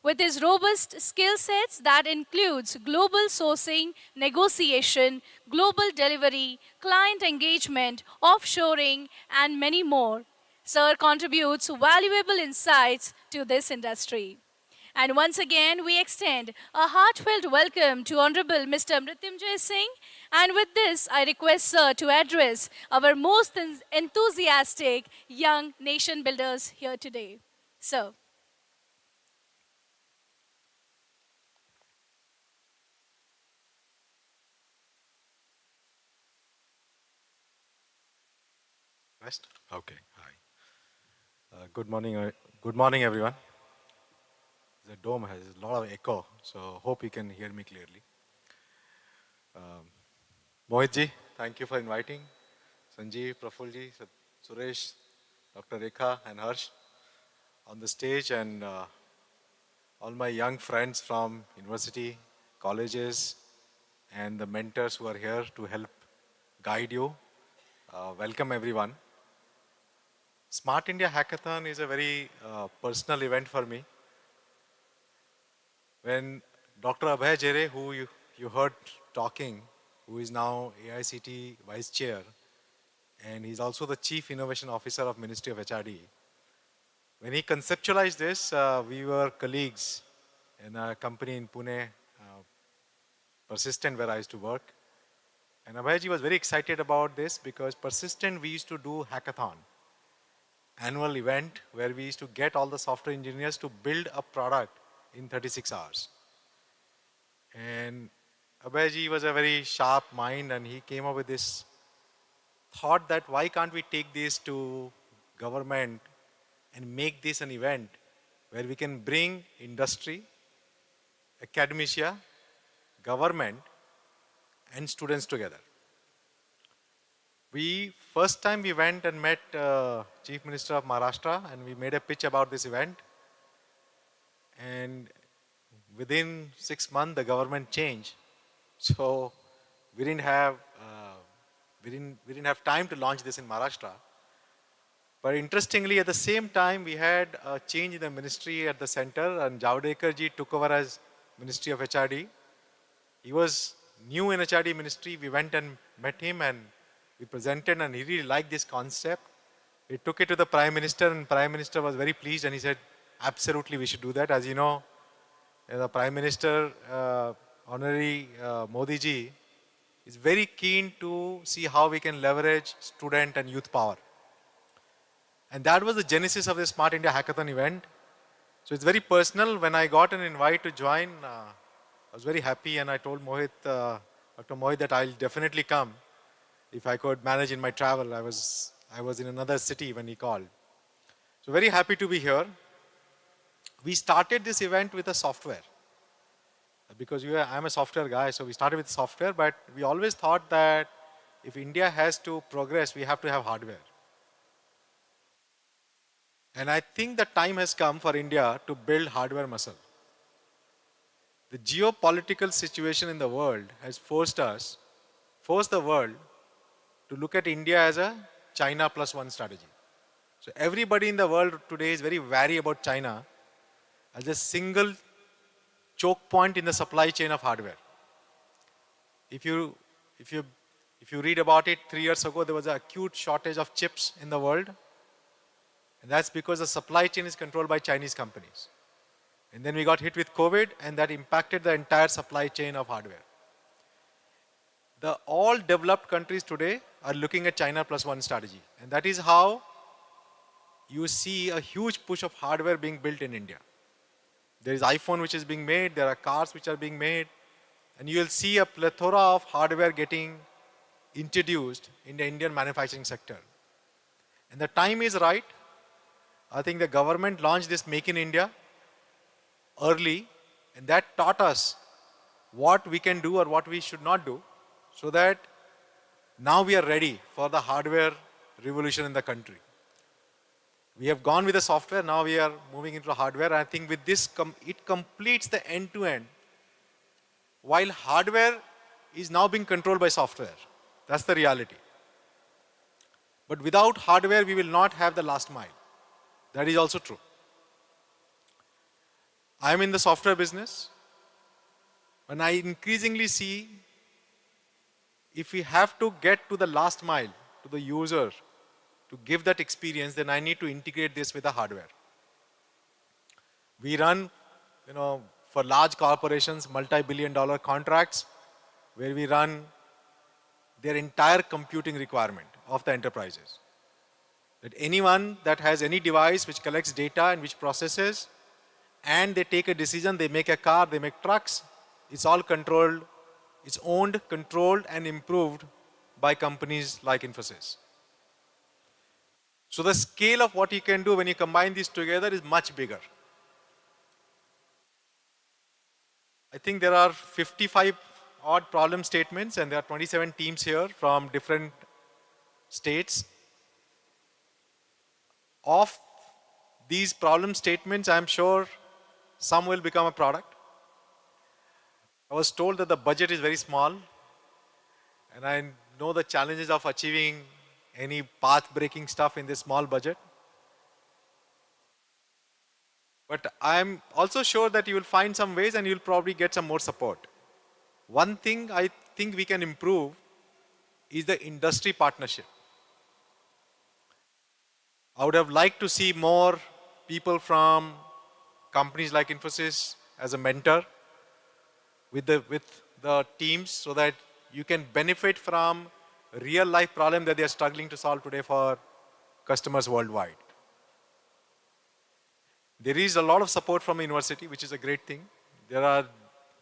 With his robust skill sets that includes global sourcing, negotiation, global delivery, client engagement, offshoring, and many more, Sir contributes valuable insights to this industry. And once again, we extend a heartfelt welcome to Honorable Mr. Mrityunjay Singh. And with this, I request Sir to address our most enthusiastic young nation builders here today. Sir. West? Okay, hi. Good morning, everyone. The dome has a lot of echo, so hope you can hear me clearly. Mohitji, thank you for inviting. Sanjeev, Prafulji, Suresh, Dr. Rekha and Harsh on the stage, and all my young friends from university, colleges, and the mentors who are here to help guide you. Welcome everyone. Smart India Hackathon is a very personal event for me. When Dr. Abhay Jere, who you heard talking, who is now AICT Vice Chair, and he's also the Chief Innovation Officer of Ministry of HRD. When he conceptualized this, we were colleagues in a company in Pune, Persistent, where I used to work. And Abhayji was very excited about this because Persistent, we used to do hackathon, annual event where we used to get all the software engineers to build a product in 36 hours. And Abhayji was a very sharp mind, and he came up with this thought that why can't we take this to government and make this an event where we can bring industry, academia, government, and students together. First time we went and met Chief Minister of Maharashtra, and we made a pitch about this event. And within 6 months, the government changed. So we didn't have time to launch this in Maharashtra. But interestingly, at the same time, we had a change in the ministry at the center, and Javadekar ji took over as Ministry of HRD. He was new in HRD ministry. We went and met him, and we presented, and he really liked this concept. We took it to the Prime Minister, and Prime Minister was very pleased, and he said, absolutely, we should do that. As you know, the Prime Minister, Honorary Modi ji, is very keen to see how we can leverage student and youth power. And that was the genesis of the Smart India Hackathon event. So it's very personal. When I got an invite to join, I was very happy, and I told Mohit, Dr. Mohit, that I'll definitely come if I could manage in my travel. I was in another city when he called. So very happy to be here. We started this event with a software. Because I'm a software guy, so we started with software, but we always thought that if India has to progress, we have to have hardware. And I think the time has come for India to build hardware muscle. The geopolitical situation in the world has forced the world to look at India as a China plus one strategy. So everybody in the world today is very wary about China as a single choke point in the supply chain of hardware. If you read about it, 3 years ago, there was an acute shortage of chips in the world. And that's because the supply chain is controlled by Chinese companies. And then we got hit with COVID, and that impacted the entire supply chain of hardware. All developed countries today are looking at China plus one strategy. And that is how you see a huge push of hardware being built in India. There is iPhone which is being made, there are cars which are being made, and you will see a plethora of hardware getting introduced in the Indian manufacturing sector. And the time is right. I think the government launched this Make in India early, and that taught us what we can do or what we should not do, so that now we are ready for the hardware revolution in the country. We have gone with the software, now we are moving into hardware. I think with this, it completes the end-to-end, while hardware is now being controlled by software. That's the reality. But without hardware, we will not have the last mile. That is also true. I am in the software business, and I increasingly see if we have to get to the last mile, to the user, to give that experience, then I need to integrate this with the hardware. We run, for large corporations, multi-billion-dollar contracts, where we run their entire computing requirement of the enterprises. That anyone that has any device which collects data and which processes, and they take a decision, they make a car, they make trucks, it's all controlled, it's owned, controlled, and improved by companies like Infosys. So the scale of what you can do when you combine these together is much bigger. I think there are 55 odd problem statements, and there are 27 teams here from different states. of these problem statements, I'm sure some will become a product. I was told that the budget is very small, and I know the challenges of achieving any path-breaking stuff in this small budget. But I'm also sure that you will find some ways and you'll probably get some more support. One thing I think we can improve is the industry partnership. I would have liked to see more people from companies like Infosys as a mentor with the teams, so that you can benefit from real life problem that they are struggling to solve today for customers worldwide. There is a lot of support from university, which is a great thing. There are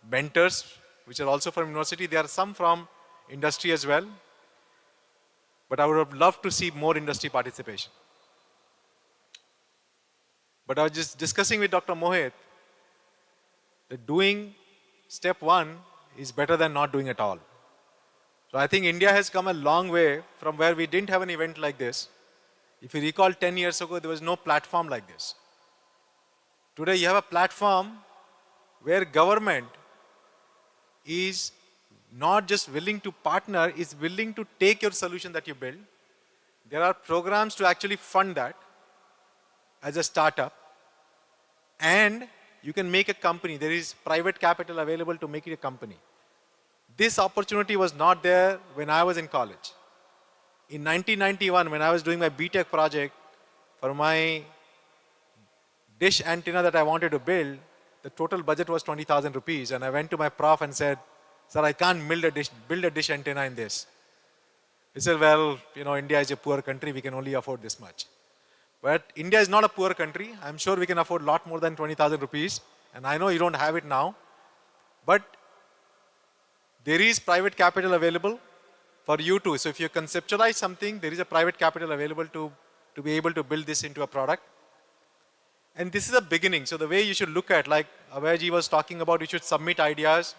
mentors which are also from university. There are some from industry as well. But I would have loved to see more industry participation. But I was just discussing with Dr. Mohit that doing step one is better than not doing at all. So I think India has come a long way from where we didn't have an event like this. If you recall 10 years ago, there was no platform like this. Today you have a platform where government is not just willing to partner, is willing to take your solution that you build. There are programs to actually fund that as a startup. And you can make a company. There is private capital available to make it a company. This opportunity was not there when I was in college. In 1991, when I was doing my BTech project for my dish antenna that I wanted to build, the total budget was 20,000 rupees. And I went to my prof and said, "Sir, I can't build a dish antenna in this." He said, "Well, India is a poor country. We can only afford this much." But India is not a poor country. I'm sure we can afford a lot more than 20,000 rupees. And I know you don't have it now. But there is private capital available for you too. So if you conceptualize something, there is a private capital available to be able to build this into a product. And this is a beginning. So the way you should look at, like Abhayji was talking about, you should submit ideas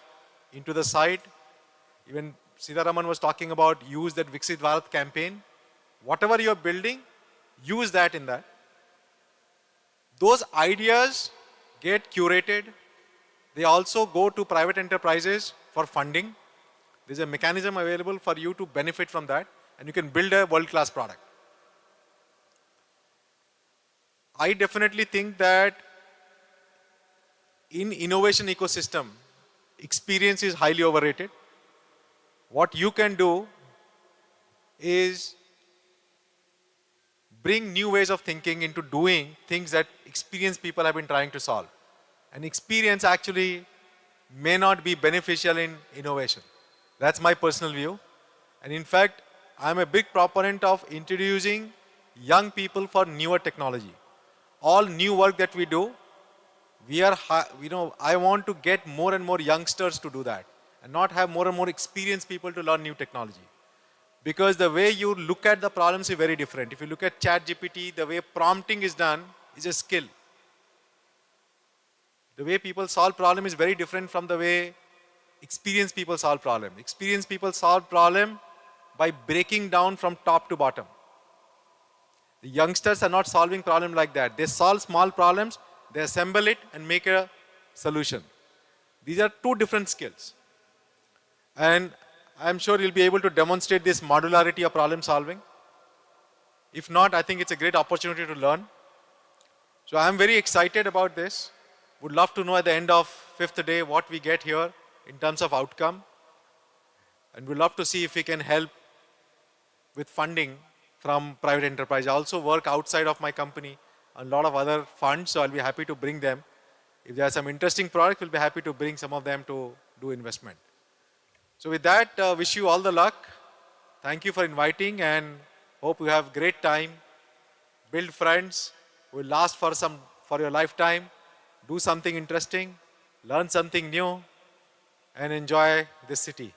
into the site. Even Sitaraman was talking about use that Viksit Bharat campaign. Whatever you're building, use that in that. Those ideas get curated. They also go to private enterprises for funding. There's a mechanism available for you to benefit from that, and you can build a world-class product. I definitely think that in innovation ecosystem, experience is highly overrated. What you can do is bring new ways of thinking into doing things that experienced people have been trying to solve. And experience actually may not be beneficial in innovation. That's my personal view. And in fact, I'm a big proponent of introducing young people for newer technology. All new work that we do, I want to get more and more youngsters to do that and not have more and more experienced people to learn new technology. Because the way you look at the problems is very different. If you look at ChatGPT, the way prompting is done is a skill. The way people solve problem is very different from the way experienced people solve problem. Experienced people solve problem by breaking down from top to bottom. The youngsters are not solving problem like that. They solve small problems, they assemble it and make a solution. These are two different skills. And I'm sure you'll be able to demonstrate this modularity of problem solving. If not, I think it's a great opportunity to learn. So I'm very excited about this. Would love to know at the end of 5th day what we get here in terms of outcome. And we'd love to see if we can help with funding from private enterprise. I also work outside of my company on a lot of other funds, so I'll be happy to bring them. If there are some interesting products, we'll be happy to bring some of them to do investment. So with that, wish you all the luck. Thank you for inviting and hope you have great time. Build friends who will last for your lifetime. Do something interesting, learn something new, and enjoy this city.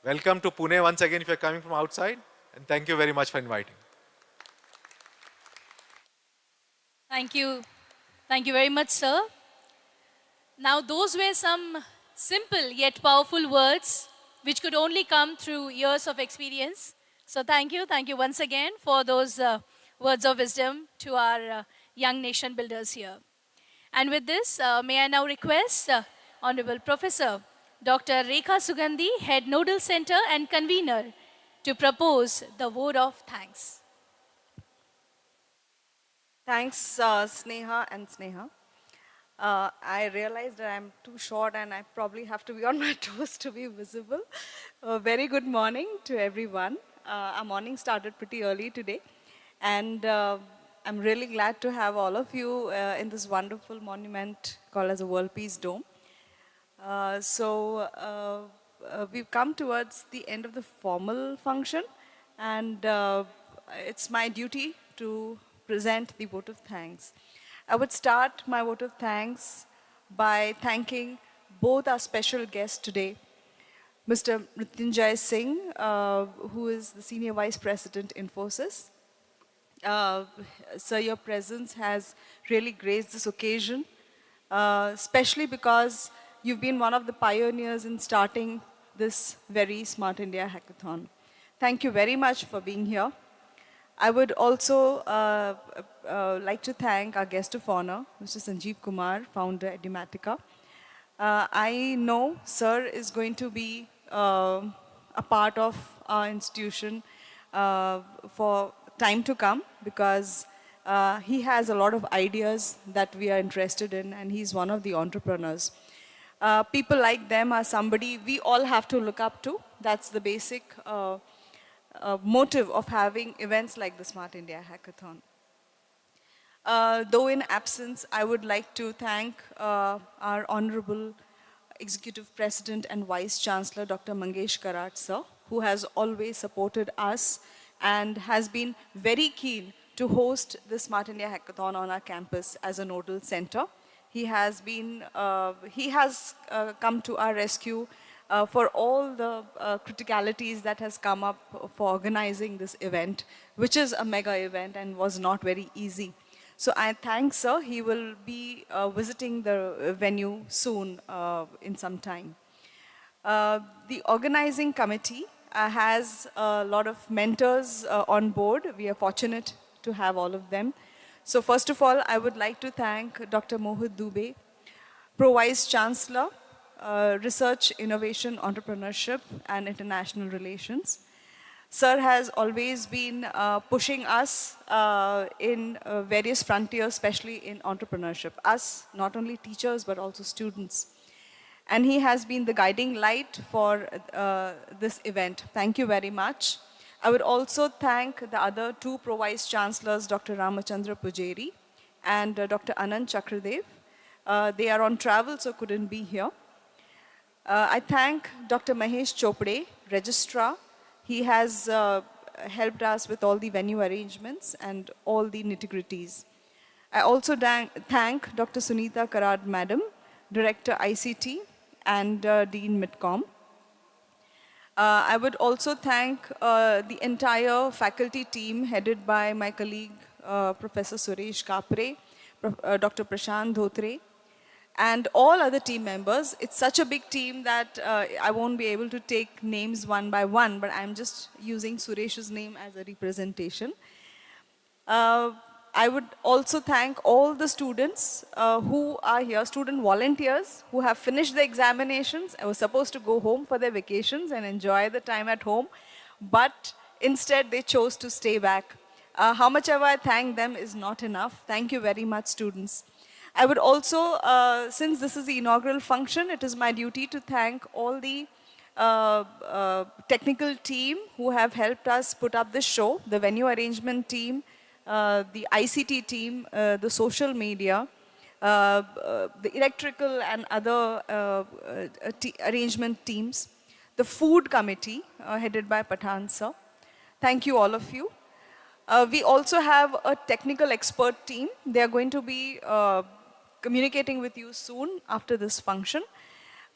Welcome to Pune once again if you're coming from outside, and thank you very much for inviting. Thank you. Thank you very much, sir. Now, those were some simple yet powerful words which could only come through years of experience. So thank you once again for those words of wisdom to our young nation builders here. And with this, may I now request Honorable Professor Dr. Rekha Sugandhi, Head Nodal Center and Convener, to propose the vote of thanks. Thanks, Sneha and Sneha. I realized that I'm too short and I probably have to be on my toes to be visible. Very good morning to everyone. Our morning started pretty early today. And I'm really glad to have all of you in this wonderful monument called as a World Peace Dome. We've come towards the end of the formal function, and it's my duty to present the vote of thanks. I would start my vote of thanks by thanking both our special guests today, Mr. Mrityunjay Singh, who is the Senior Vice President Infosys. Sir, your presence has really graced this occasion, especially because you've been one of the pioneers in starting this very Smart India Hackathon. Thank you very much for being here. I would also like to thank our guest of honor, Mr. Sanjeev Kumar, founder at Dematica. I know Sir is going to be a part of our institution for time to come, because he has a lot of ideas that we are interested in, and he's one of the entrepreneurs. People like them are somebody we all have to look up to. That's the basic motive of having events like the Smart India Hackathon. Though in absence, I would like to thank our Honorable Executive President and Vice Chancellor, Dr. Mangesh Karat, sir, who has always supported us and has been very keen to host the Smart India Hackathon on our campus as a nodal center. He has come to our rescue for all the criticalities that has come up for organizing this event, which is a mega event and was not very easy. So I thank Sir. He will be visiting the venue soon in some time. The organizing committee has a lot of mentors on board. We are fortunate to have all of them. So first of all, I would like to thank Dr. Mohit Dubey, Pro Vice Chancellor, Research, Innovation, Entrepreneurship, and International Relations. Sir has always been pushing us in various frontiers, especially in entrepreneurship. Us, not only teachers, but also students. And he has been the guiding light for this event. Thank you very much. I would also thank the other two Pro Vice Chancellors, Dr. Ramachandra Pujeri and Dr. Anand Chakradev. They are on travel, so couldn't be here. I thank Dr. Mahesh Chopde, Registrar. He has helped us with all the venue arrangements and all the nitty-gritties. I also thank Dr. Sunita Karad, Madam, Director ICT and Dean Midcom. I would also thank the entire faculty team headed by my colleague, Professor Suresh Kapre, Dr. Prashant Dhotre, and all other team members. It's such a big team that I won't be able to take names one by one, but I'm just using Suresh's name as a representation. I would also thank all the students who are here, student volunteers who have finished the examinations and were supposed to go home for their vacations and enjoy the time at home, but instead they chose to stay back. How much ever I thank them is not enough. Thank you very much, students. I would also, since this is the inaugural function, it is my duty to thank all the technical team who have helped us put up this show, the venue arrangement team, the ICT team, the social media, the electrical and other arrangement teams, the food committee headed by Pathan sir. Thank you all of you. We also have a technical expert team. They are going to be communicating with you soon after this function.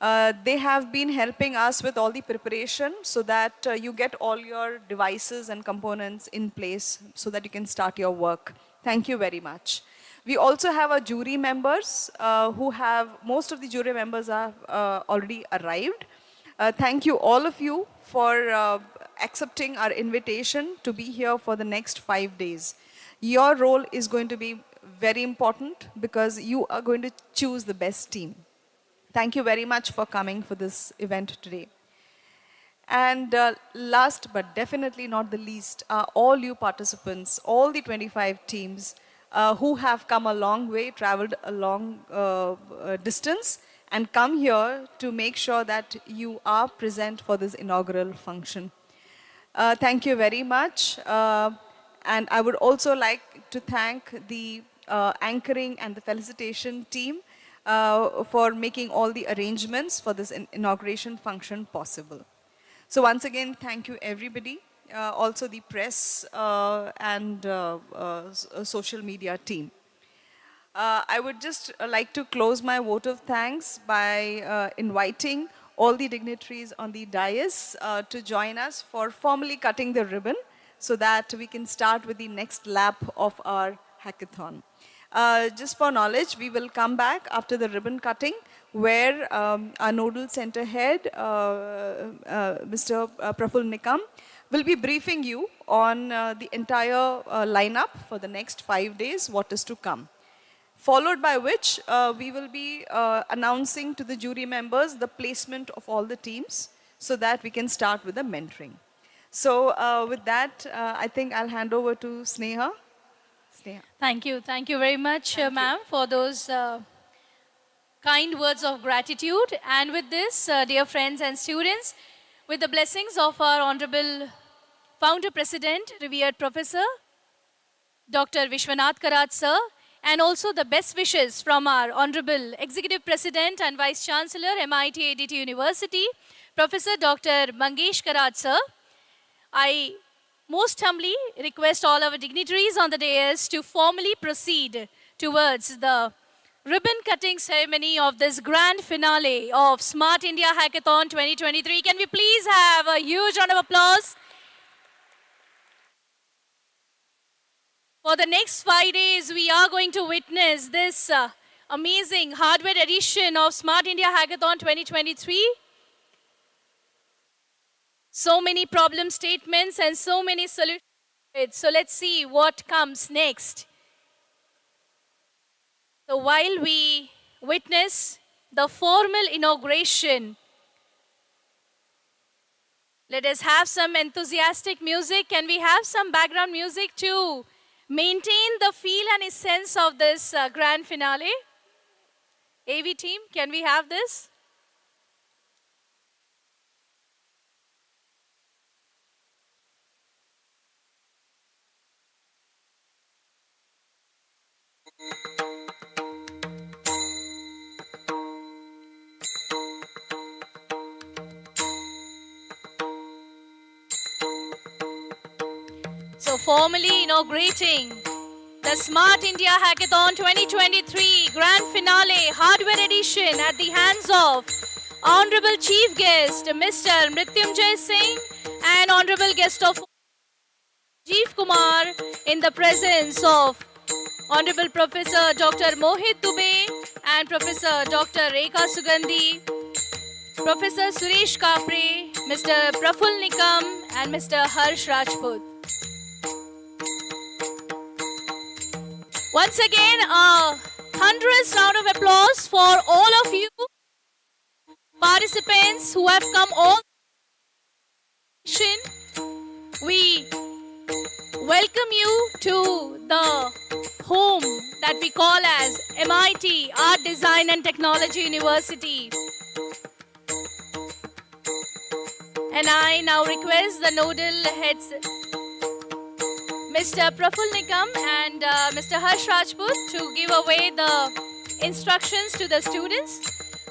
They have been helping us with all the preparation so that you get all your devices and components in place so that you can start your work. Thank you very much. We also have our jury members most of the jury members have already arrived. Thank you all of you for accepting our invitation to be here for the next 5 days. Your role is going to be very important because you are going to choose the best team. Thank you very much for coming for this event today. And last but definitely not the least are all you participants, all the 25 teams who have come a long way, traveled a long distance and come here to make sure that you are present for this inaugural function. Thank you very much. And I would also like to thank the anchoring and the felicitation team for making all the arrangements for this inauguration function possible. So once again, thank you everybody, also the press and social media team. I would just like to close my vote of thanks by inviting all the dignitaries on the dais to join us for formally cutting the ribbon so that we can start with the next lap of our hackathon. Just for knowledge, we will come back after the ribbon cutting where our nodal center head, Mr. Praful Nikam, will be briefing you on the entire lineup for the next 5 days, what is to come. Followed by which we will be announcing to the jury members the placement of all the teams so that we can start with the mentoring. So with that, I think I'll hand over to Sneha. Sneha. Thank you. Thank you very much, ma'am, for those kind words of gratitude. And with this, dear friends and students, with the blessings of our Honorable Founder President, revered Professor Dr. Vishwanath Karat sir, and also the best wishes from our Honorable Executive President and Vice Chancellor, MIT-ADT University, Professor Dr. Mangesh Karat sir, I most humbly request all our dignitaries on the dais to formally proceed towards the ribbon cutting ceremony of this grand finale of Smart India Hackathon 2023. Can we please have a huge round of applause? For the next 5 days, we are going to witness this amazing hardware edition of Smart India Hackathon 2023. So many problem statements and so many solutions. So let's see what comes next. So while we witness the formal inauguration, let us have some enthusiastic music. Can we have some background music to maintain the feel and essence of this grand finale? AV team, can we have this? So formally inaugurating the Smart India Hackathon 2023 Grand Finale Hardware Edition at the hands of Honorable Chief Guest Mr. Mrityunjay Singh and Honorable Guest of Jeev Kumar in the presence of Honorable Professor Dr. Mohit Dubey and Professor Dr. Rekha Sugandhi, Professor Suresh Kapre, Mr. Praful Nikam and Mr. Harsh Rajput. Once again, a 100th round of applause for all of you participants who have come all. We welcome you to the home that we call as MIT Art Design and Technology University. And I now request the nodal heads, Mr. Praful Nikam and Mr. Harsh Rajput, to give away the instructions to the students.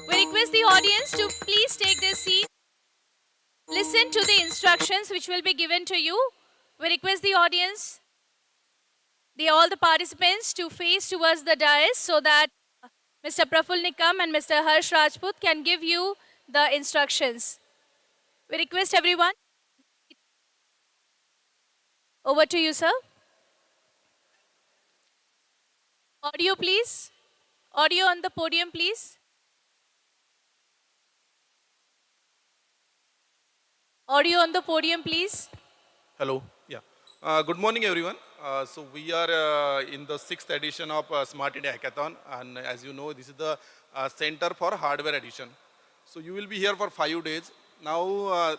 We request the audience to please take their seat. Listen to the instructions which will be given to you. We request the audience, all the participants to face towards the dais so that Mr. Praful Nikam and Mr. Harsh Rajput can give you the instructions. We request everyone. Over to you, sir. Audio, please. Audio on the podium, please. Audio on the podium, please. Hello. Yeah. Good morning, everyone. So we are in the 6th edition of Smart India Hackathon, and as you know, this is the Center for Hardware Edition. So you will be here for 5 days. Now,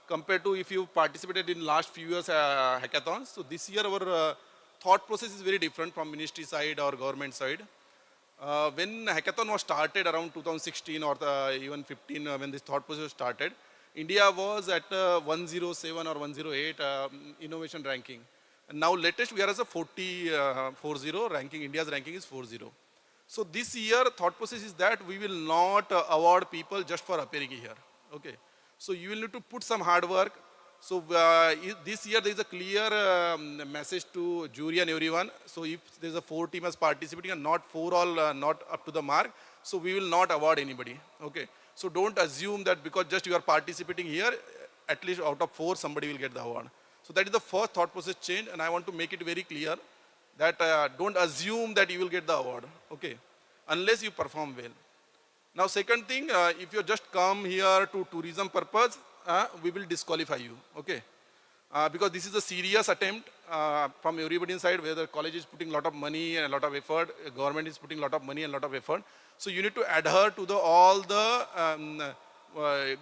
compared to if you participated in last few years hackathons, so this year our thought process is very different from ministry side or government side. When hackathon was started around 2016 or even 15, when this thought process started, India was at 107 or 108 innovation ranking. And now latest we are as a 40 ranking. India's ranking is 40. So this year thought process is that we will not award people just for appearing here. Okay. So you will need to put some hard work. So this year there is a clear message to jury and everyone. So if there is a 4 teams participating and not 4 all not up to the mark, so we will not award anybody. Okay. So don't assume that because just you are participating here, at least out of 4 somebody will get the award. So that is the first thought process change, and I want to make it very clear that don't assume that you will get the award. Okay. Unless you perform well. Now second thing, if you just come here to tourism purpose, we will disqualify you, okay? Because this is a serious attempt from everybody's side, where the college is putting a lot of money and a lot of effort, government is putting a lot of money and a lot of effort. So you need to adhere to all the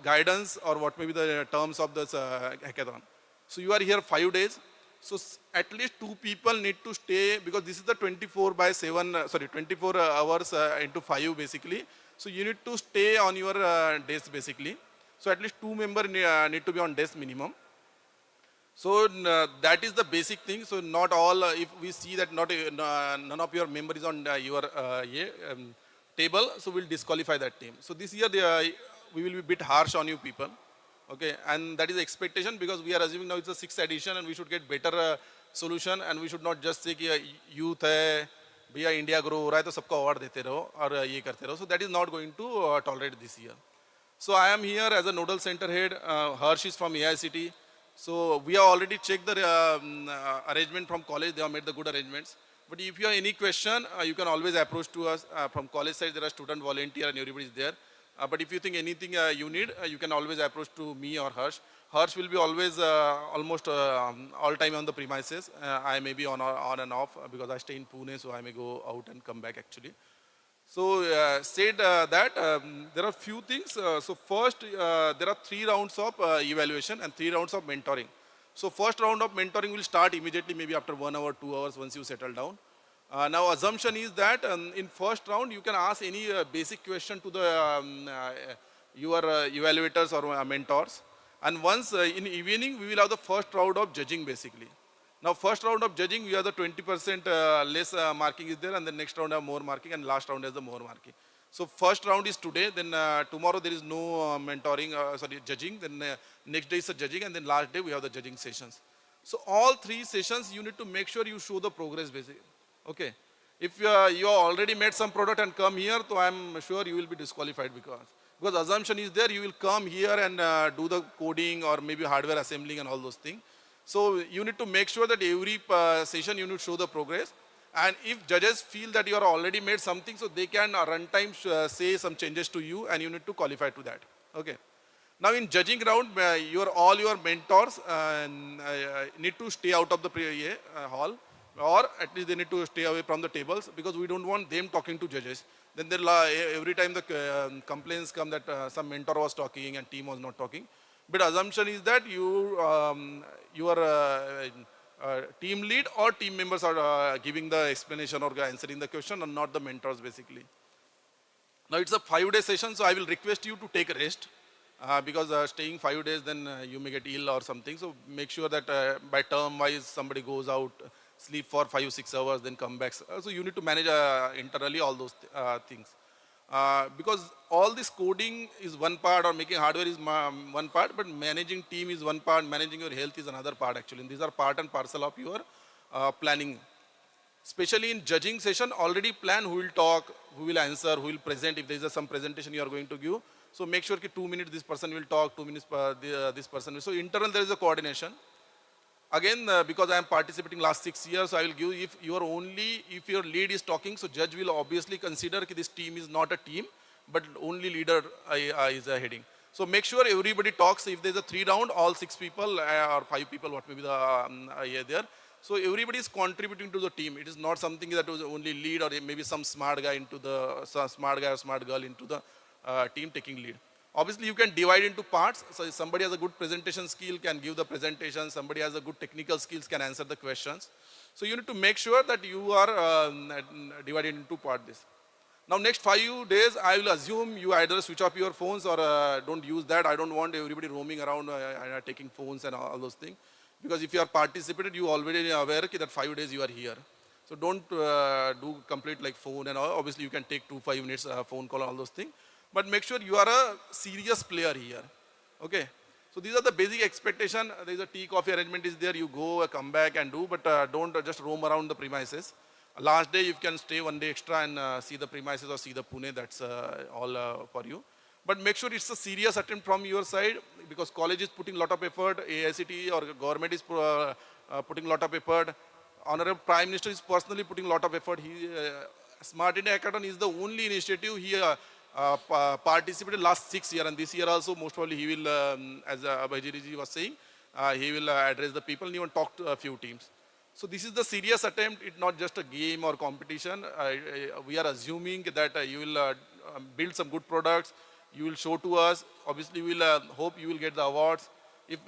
guidance or what may be the terms of this hackathon. So you are here 5 days. So at least 2 people need to stay, because this is the 24 hours into 5 basically. So you need to stay on your desk basically. So at least 2 members need to be on desk minimum. So that is the basic thing. So not all, if we see that none of your members is on your table, so we'll disqualify that team. So this year we will be a bit harsh on you people. Okay, and that is the expectation, because we are assuming now it's a 6th edition and we should get better solution, and we should not just say कि youth है, भैया India grow हो रहा है तो सबको award देते रहो और ये करते रहो. So that is not going to tolerate this year. So I am here as a nodal center head. Harsh is from AICT. So we have already checked the arrangement from college. They have made the good arrangements. But if you have any question, you can always approach to us. From college side, there are student volunteer and everybody is there. But if you think anything you need, you can always approach to me or Harsh. Harsh will be always almost all time on the premises. I may be on and off because I stay in Pune, so I may go out and come back actually. So said that there are few things. So first, there are 3 rounds of evaluation and 3 rounds of mentoring. So first round of mentoring will start immediately, maybe after 1 hour, 2 hours once you settle down. Now assumption is that in first round you can ask any basic question to the your evaluators or mentors. And once in evening we will have the first round of judging basically. Now first round of judging, we have the 20% less marking is there, and the next round have more marking, and last round has the more marking. So first round is today, then tomorrow there is no judging, then next day is the judging, and then last day we have the judging sessions. So all 3 sessions you need to make sure you show the progress basically. Okay. If you have already made some product and come here, so I am sure you will be disqualified, because assumption is there you will come here and do the coding or maybe hardware assembling and all those things. So you need to make sure that every session you need to show the progress. And if judges feel that you are already made something, so they can runtime say some changes to you, and you need to qualify to that. Okay. Now in judging round, all your mentors need to stay out of the hall, or at least they need to stay away from the tables, because we don't want them talking to judges. Then every time the complaints come that some mentor was talking and team was not talking. But assumption is that your team lead or team members are giving the explanation or answering the question, and not the mentors basically. Now it's a 5-day session, so I will request you to take a rest, because staying 5 days, then you may get ill or something. So make sure that by term wise somebody goes out, sleep for 5-6 hours, then come back. So you need to manage internally all those things. Because all this coding is one part, or making hardware is one part, but managing team is one part, managing your health is another part actually. And these are part and parcel of your planning. Especially in judging session, already plan who will talk, who will answer, who will present. If there is some presentation you are going to give, so make sure that 2 minutes this person will talk, 2 minutes this person will. So internal there is a coordination. Again, because I am participating last 6 years, so I will give, if your lead is talking, so judge will obviously consider that this team is not a team, but only leader is heading. So make sure everybody talks. If there is a 3 round, all 6 people or 5 people, what may be the there. So everybody is contributing to the team. It is not something that was only lead or maybe some smart guy or smart girl into the team taking lead. Obviously, you can divide into parts. So if somebody has a good presentation skill, can give the presentation. Somebody has a good technical skills, can answer the questions. So you need to make sure that you are divided into part this. Now next 5 days, I will assume you either switch off your phones or don't use that. I don't want everybody roaming around and taking phones and all those things. Because if you are participated, you already aware that 5 days you are here. So don't do complete like phone and all. Obviously you can take 2-5 minutes phone call and all those things. But make sure you are a serious player here. Okay. So these are the basic expectation. There is a tea coffee arrangement is there. You go, come back and do, but don't just roam around the premises. Last day you can stay 1 day extra and see the premises or see the Pune. That's all for you. But make sure it's a serious attempt from your side because college is putting a lot of effort. AICT or government is putting a lot of effort. Honorable Prime Minister is personally putting a lot of effort. Smart India Hackathon is the only initiative he participated last 6 years, and this year also most probably he will, as Abhijit was saying, he will address the people and even talk to a few teams. So this is the serious attempt. It's not just a game or competition. We are assuming that you will build some good products. You will show to us. Obviously, we will hope you will get the awards. If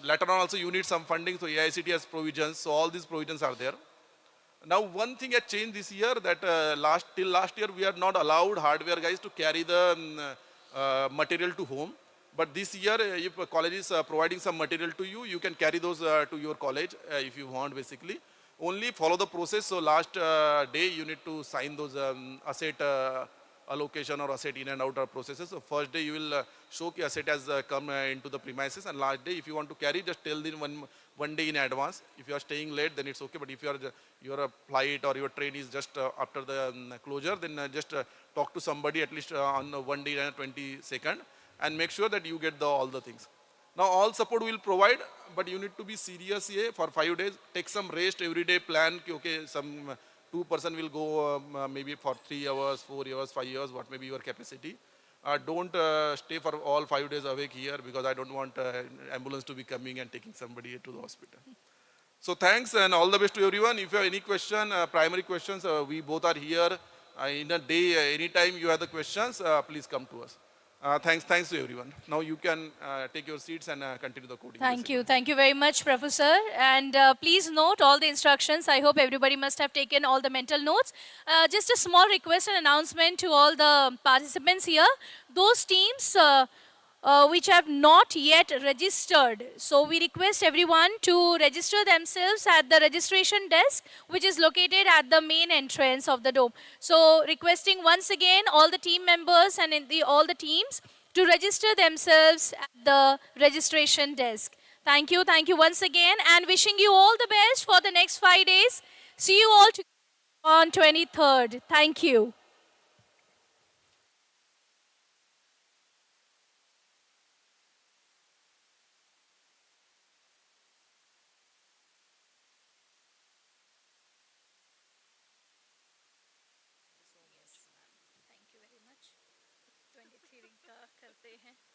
later on also you need some funding, so AICT has provisions. So all these provisions are there. Now one thing has changed this year that till last year we are not allowed hardware guys to carry the material to home. But this year if a college is providing some material to you, you can carry those to your college if you want basically. Only follow the process. So last day you need to sign those asset allocation or asset in and out processes. So first day you will show the asset has come into the premises, and last day if you want to carry, just tell them one day in advance. If you are staying late, then it's okay. But if your flight or your train is just after the closure, then just talk to somebody at least on 1 day and 22nd, and make sure that you get all the things. Now all support we will provide, but you need to be serious here for 5 days. Take some rest every day. Plan. Okay, some 2% will go maybe for 3 hours, 4 hours, 5 hours, what may be your capacity. Don't stay for all 5 days awake here because I don't want ambulance to be coming and taking somebody to the hospital. So thanks and all the best to everyone. If you have any question, primary questions, we both are here. In a day, anytime you have the questions, please come to us. Thanks to everyone. Now you can take your seats and continue the coding. Thank you very much, Professor. And please note all the instructions. I hope everybody must have taken all the mental notes. Just a small request and announcement to all the participants here. Those teams which have not yet registered. So we request everyone to register themselves at the registration desk, which is located at the main entrance of the dome. So requesting once again all the team members and all the teams to register themselves at the registration desk. Thank you once again, and wishing you all the best for the next 5 days. See you all on 23rd. Thank you. Thank you very much. 23 का करते हैं.